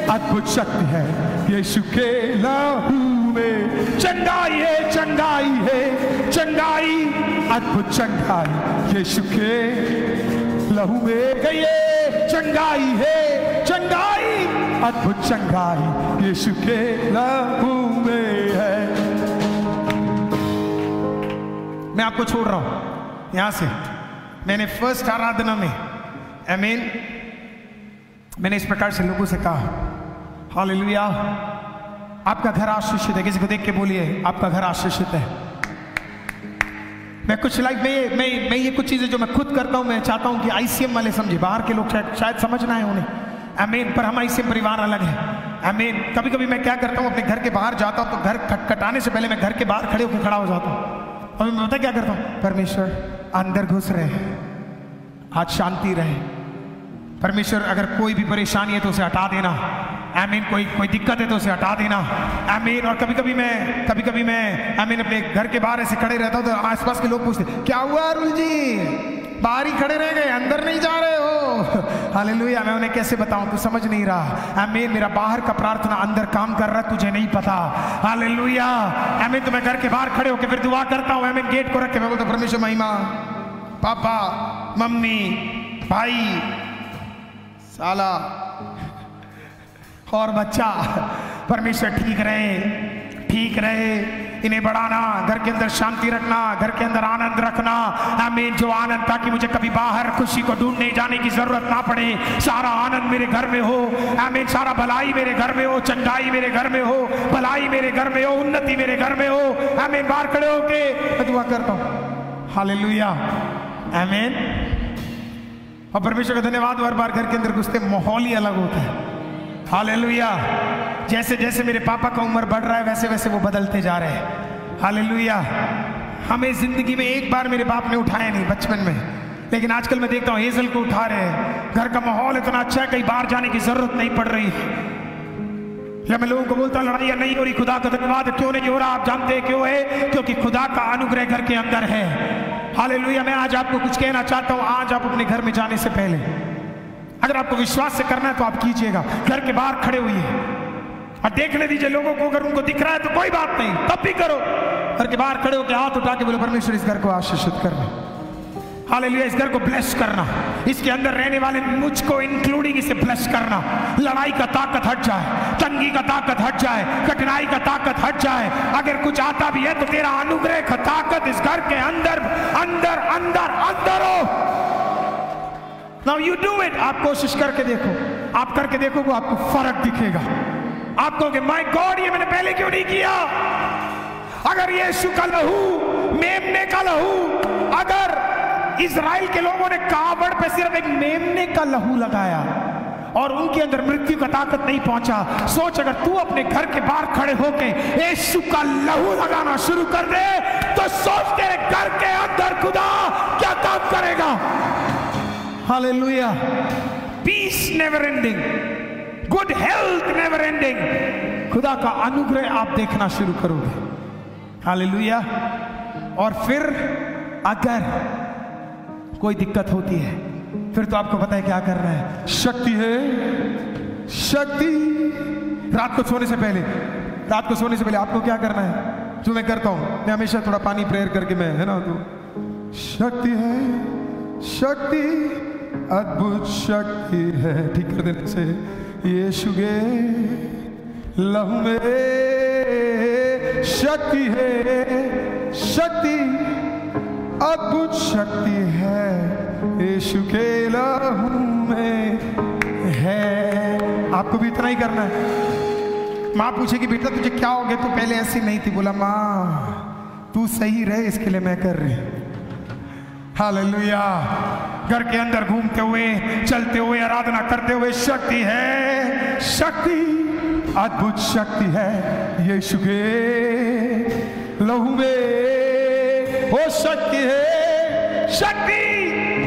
अद्भुत शक्ति है यीशु के लहू में। चंगाई है, चंगाई है, चंगाई, अद्भुत चंगाई यीशु के लहू में। कहिए, चंगाई है, चंगाई, अद्भुत चंगाई यीशु के लहू में है। मैं आपको छोड़ रहा हूं यहां से। मैंने फर्स्ट आराधना में आमीन मैंने इस प्रकार से लोगों से कहा, हालेलुया, आपका घर आशीषित है। किसी को देख के बोलिए, आपका घर आशीषित है। मैं कुछ लाइफ में मैं ये कुछ चीजें जो मैं खुद करता हूं, मैं चाहता हूं कि आईसीएम वाले समझे, बाहर के लोग शायद समझना है उन्हें, आमीन। पर हम आईसीएम परिवार अलग है, आमीन। कभी कभी मैं क्या करता हूं, अपने घर के बाहर जाता हूं तो घर खटखटाने से पहले मैं घर के बाहर खड़े होकर खड़ा हो जाता हूं। अभी मैं पता क्या करता हूं, परमेश्वर अंदर घुस रहे, आज शांति रहे। परमेश्वर अगर कोई भी परेशानी है तो उसे हटा देना, आमीन। कोई दिक्कत है तो उसे हटा देना, आमीन। और कभी कभी मैं आमीन अपने घर के बाहर ऐसे खड़े रहता हूं तो आसपास के लोग पूछते, क्या हुआ अरुल जी, बाहर ही खड़े रह गए, अंदर नहीं जा रहे हो? हालेलुया। मैं उन्हें कैसे बताऊं, तू समझ नहीं रहा, आमीन। मेरा बाहर का प्रार्थना अंदर काम कर रहा है, तुझे नहीं पता। हालेलुया, आमीन। तो मैं घर के बाहर खड़े होकर फिर दुआ करता हूं, आमीन। गेट को रख के मैं बोलता हूं, परमेश्वर महिमा, पापा, मम्मी, भाई, साला और बच्चा, परमेश्वर ठीक रहे, इन्हें बढ़ाना, घर के अंदर शांति रखना, घर के अंदर आनंद रखना, आमीन। जो आनंद, ताकि मुझे कभी बाहर खुशी को ढूंढने जाने की जरूरत ना पड़े। सारा आनंद मेरे घर में हो, आमीन। सारा भलाई मेरे घर में हो, चंगाई मेरे घर में हो, भलाई मेरे घर में हो, उन्नति मेरे घर में हो, आमीन। बाहर खड़े होके मैं दुआ करता हूं, हालेलुया, आमीन। और परमेश्वर का धन्यवाद, हर बार घर के अंदर घुसते माहौल ही अलग होता है, हालेलुया। जैसे जैसे मेरे पापा का उम्र बढ़ रहा है वैसे वैसे वो बदलते जा रहे हैं, हालेलुया। हमें जिंदगी में एक बार मेरे बाप ने उठाया नहीं बचपन में, लेकिन आजकल मैं देखता हूँ हेजल को उठा रहे हैं। घर का माहौल इतना अच्छा है, कहीं बाहर जाने की जरूरत नहीं पड़ रही है। या मैं लोगों को बोलता हूँ लड़ाइयाँ नहीं हो रही, खुदा का धन्यवाद। क्यों नहीं हो रहा? आप जानते हैं क्यों है? क्योंकि खुदा का अनुग्रह घर के अंदर है, हालेलुया। मैं आज आपको कुछ कहना चाहता हूँ। आज आप अपने घर में जाने से पहले, अगर आपको विश्वास से करना है तो आप कीजिएगा। घर के बाहर खड़े हुए और देखने दीजिए लोगों को, अगर उनको दिख रहा है तो कोई बात नहीं, तब भी करो। घर के बाहर खड़े होकर हाथ उठा के बोलो, परमेश्वर इस घर को आशीषित करना, हालेलुया। इस घर को ब्लेस करना, इसके अंदर रहने वाले मुझको इंक्लूडिंग इसे ब्लेस करना। लड़ाई का ताकत हट जाए, तंगी का ताकत हट जाए, कठिनाई का ताकत हट जाए। अगर कुछ आता भी है तो तेरा अनुग्रह का ताकत इस घर के अंदर अंदर अंदर अंदर हो। Now you do it। आप कोशिश करके देखो, आप करके देखो, वो आपको फर्क दिखेगा। आप कहोगे माय गॉड, ये मैंने पहले क्यों नहीं किया? अगर यीशु का लहू, मेमने का लहू, अगर इजराइल के लोगों ने कावड़ पे सिर्फ एक मेमने का लहू लगाया और उनके अंदर मृत्यु का ताकत नहीं पहुंचा, सोच अगर तू अपने घर के बाहर खड़े होके यीशु का लहू लगाना शुरू कर दे तो सोच तेरे घर के अंदर खुदा क्या काम करेगा। Hallelujah. Peace never ending, good health never ending, खुदा का अनुग्रह आप देखना शुरू करोगे, हालेलुया। और फिर अगर कोई दिक्कत होती है फिर तो आपको पता है क्या करना है। शक्ति है, शक्ति। रात को सोने से पहले आपको क्या करना है? जो मैं करता हूं, मैं हमेशा थोड़ा पानी प्रेयर करके मैं, है ना, तो शक्ति है, शक्ति, अद्भुत शक्ति है, ठीक कर देने से यीशु के लहू में शक्ति है, शक्ति, अद्भुत शक्ति है, यीशु के लहू में है। आपको भी इतना ही करना है। माँ पूछेगी बेटा तुझे क्या हो गया, तो पहले ऐसी नहीं थी। बोला माँ तू सही रहे इसके लिए मैं कर रही। हालेलुया। घर के अंदर घूमते हुए, चलते हुए, आराधना करते हुए, शक्ति है, शक्ति, अद्भुत शक्ति है यीशु के लहू में। वो शक्ति है, शक्ति,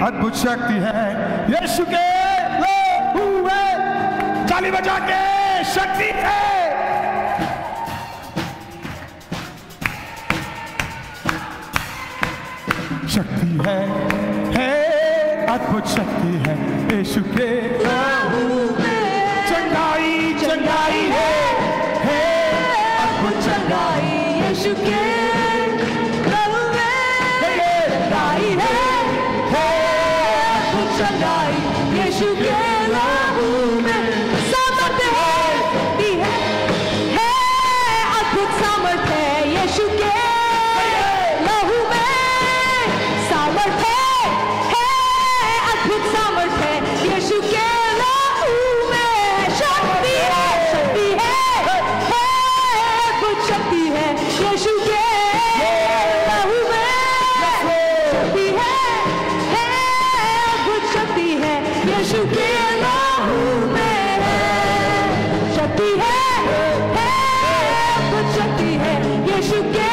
अद्भुत शक्ति है यीशु के लहू में। ताली बजा के शक्ति है, शक्ति है, अद्भुत शक्ति है यीशु के लहू में। चंगाई, चंगाई है, अद्भुत चंगाई यीशु के लहू में। चंगाई है, अद्भुत चंगाई यीशु के लहू में। सामर्थ है, अद्भुत सामर्थ है यीशु के लहू में। सामर्थ है, अद्भुत सामर्थ है यीशु के लहू में। शक्ति है, शक्ति है, अद्भुत शक्ति है यीशु के लहू में। शक्ति है, अद्भुत शक्ति है यीशु के लहू में। शक्ति है, अद्भुत शक्ति है यीशु के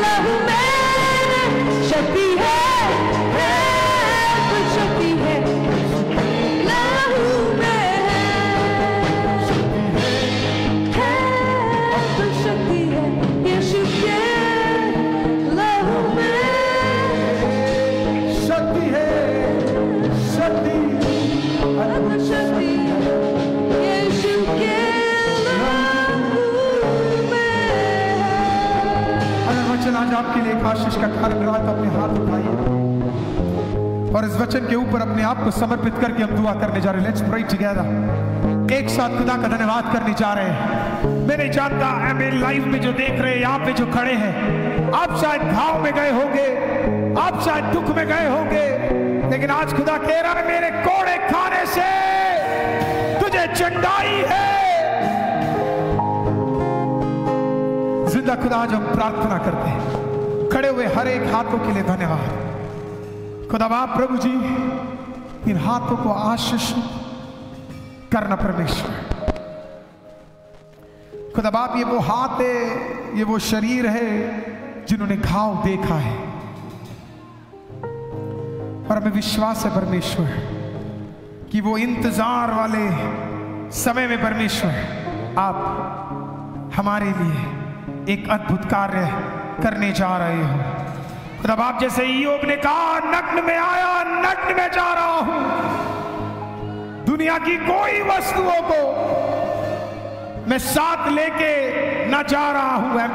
लहू में। शक्ति है, अद्भुत शक्ति है लहू में। अद्भुत शक्ति है यीशु के लहू में। शक्ति है, शक्ति, अद्भुत शक्ति है यीशु के लहू में। अगर वचन आज आपके लिए एक आशीष का कारण रहा तो अपने हाथ उठाइए और इस वचन के ऊपर अपने आप को समर्पित करके हम दुआ करने जा रहे हैं। Let's pray together. एक साथ खुदा का धन्यवाद करने जा रहे हैं। मैं नहीं जानता मेरी लाइफ में जो देख रहे हैं, यहाँ पे जो खड़े हैं, आप शायद घाव में गए होंगे, आप शायद दुख में गए होंगे, लेकिन आज खुदा कह रहा है मेरे कोड़े खाने से तुझे चंगाई है। जिंदा खुदा आज हम प्रार्थना करते हैं। खड़े हुए हर एक हाथों के लिए धन्यवाद। खुदा बाप प्रभु जी इन हाथों को आशीष करना परमेश्वर। खुदा बाप ये वो हाथ है, ये वो शरीर है जिन्होंने घाव देखा है, और हमें विश्वास है परमेश्वर कि वो इंतजार वाले समय में परमेश्वर आप हमारे लिए एक अद्भुत कार्य करने जा रहे हो। खुदा बाप जैसे ईयोब ने कहा नग्न में आया, नग्न में जा रहा हूं, दुनिया की कोई वस्तुओं को मैं साथ लेके न जा रहा हूं। मैं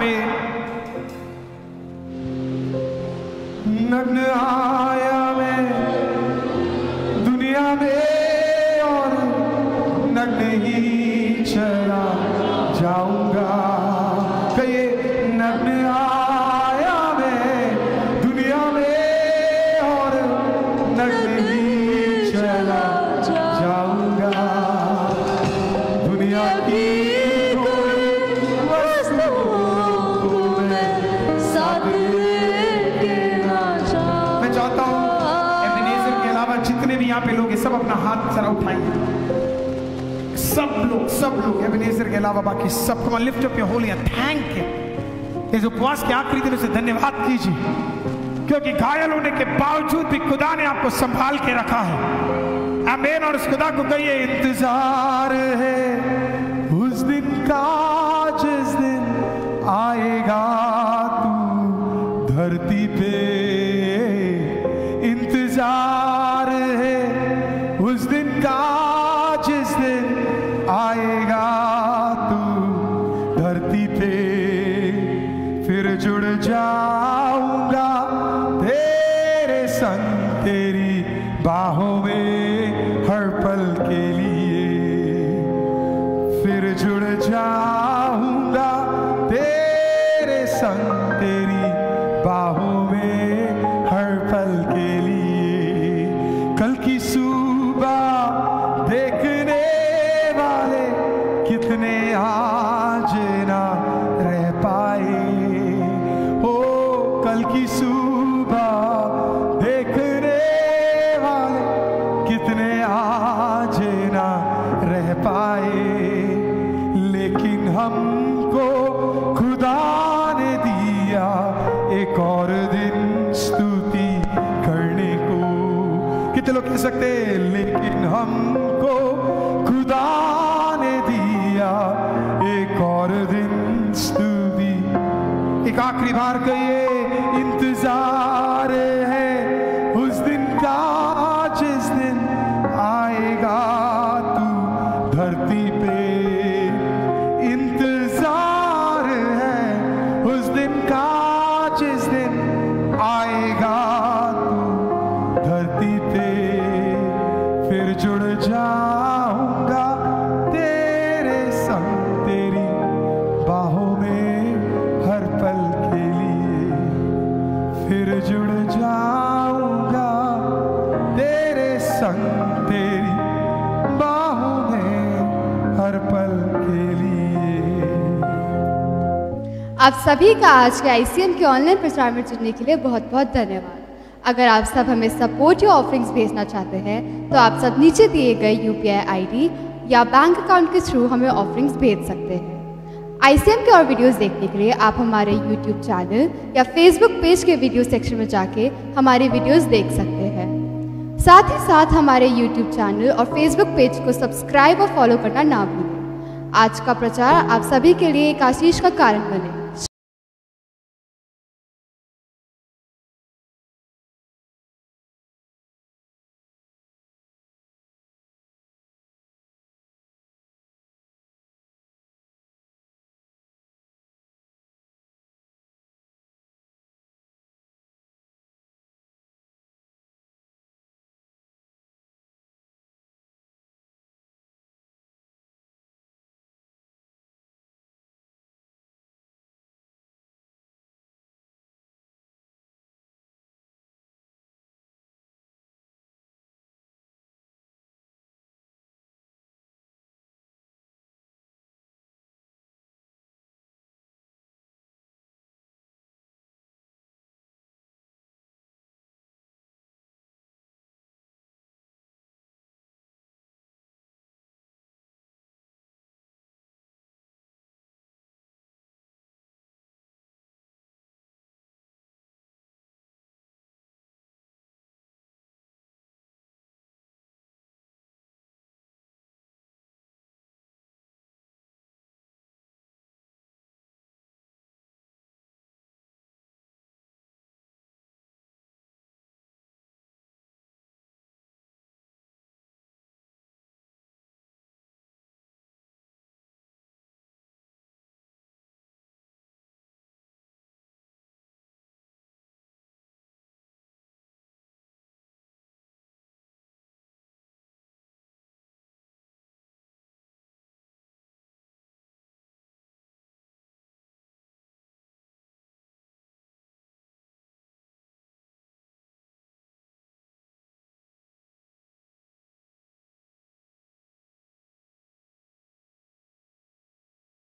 नग्न आया मैं दुनिया में और नग्न ही चला जाऊंगा। कहिए नग्न आया मैं दुनिया में और नग्न ही चला जाऊंगा। दुनिया की यहाँ पे लोग सब अपना हाथ जरा उठाइए। सब लोग एबेनेज़र के अलावा बाकी सब को lift up your Holi and thank you. इस उपवास के आखिरी दिन से धन्यवाद कीजिए, क्योंकि घायल होने के बावजूद भी खुदा ने आपको संभाल के रखा है। आमीन। और उस खुदा को कहिए इंतजार है उस दिन का जिस दिन आएगा तू धरती पे। इंतजार है उस दिन का जिस दिन आएगा तू धरती पे। फिर जुड़ जाऊंगा तेरे संग तेरी बाहों में हर पल के लिए। संग तेरी बाहों में हर पल के लिए। कल की सुबह देखने वाले कितने आज ना रह पाए। ओ कल की सुबह देखने वाले कितने आज ना रह पाए। लेकिन हमको खुदा ने दिया एक और दिन स्तुति करने को। कितने लोग कह सकते हैं लेकिन हमको खुदा ने दिया एक और दिन स्तुति। एक आखिरी बार कहिए, इंतजार है उस दिन का जिस दिन आएगा तू धरती पे। इंतजार है उस दिन का जिस दिन आएगा तू धरती पे। फिर जुड़ जाऊंगा तेरे संग तेरी बाहों में हर पल के लिए। फिर जुड़ जाऊंगा तेरे संग तेरी बाहों में हर पल के लिए। आप सभी का आज के ICM के ऑनलाइन प्रचार में जुड़ने के लिए बहुत बहुत धन्यवाद। अगर आप सब हमें सपोर्ट या ऑफरिंग्स भेजना चाहते हैं तो आप सब नीचे दिए गए UPI ID या बैंक अकाउंट के थ्रू हमें ऑफरिंग्स भेज सकते हैं। ICM के और वीडियोस देखने के लिए आप हमारे YouTube चैनल या Facebook पेज के वीडियो सेक्शन में जाके हमारी वीडियोस देख सकते हैं। साथ ही साथ हमारे YouTube चैनल और Facebook पेज को सब्सक्राइब और फॉलो करना ना भूलें। आज का प्रचार आप सभी के लिए एक आशीष का कारण बने।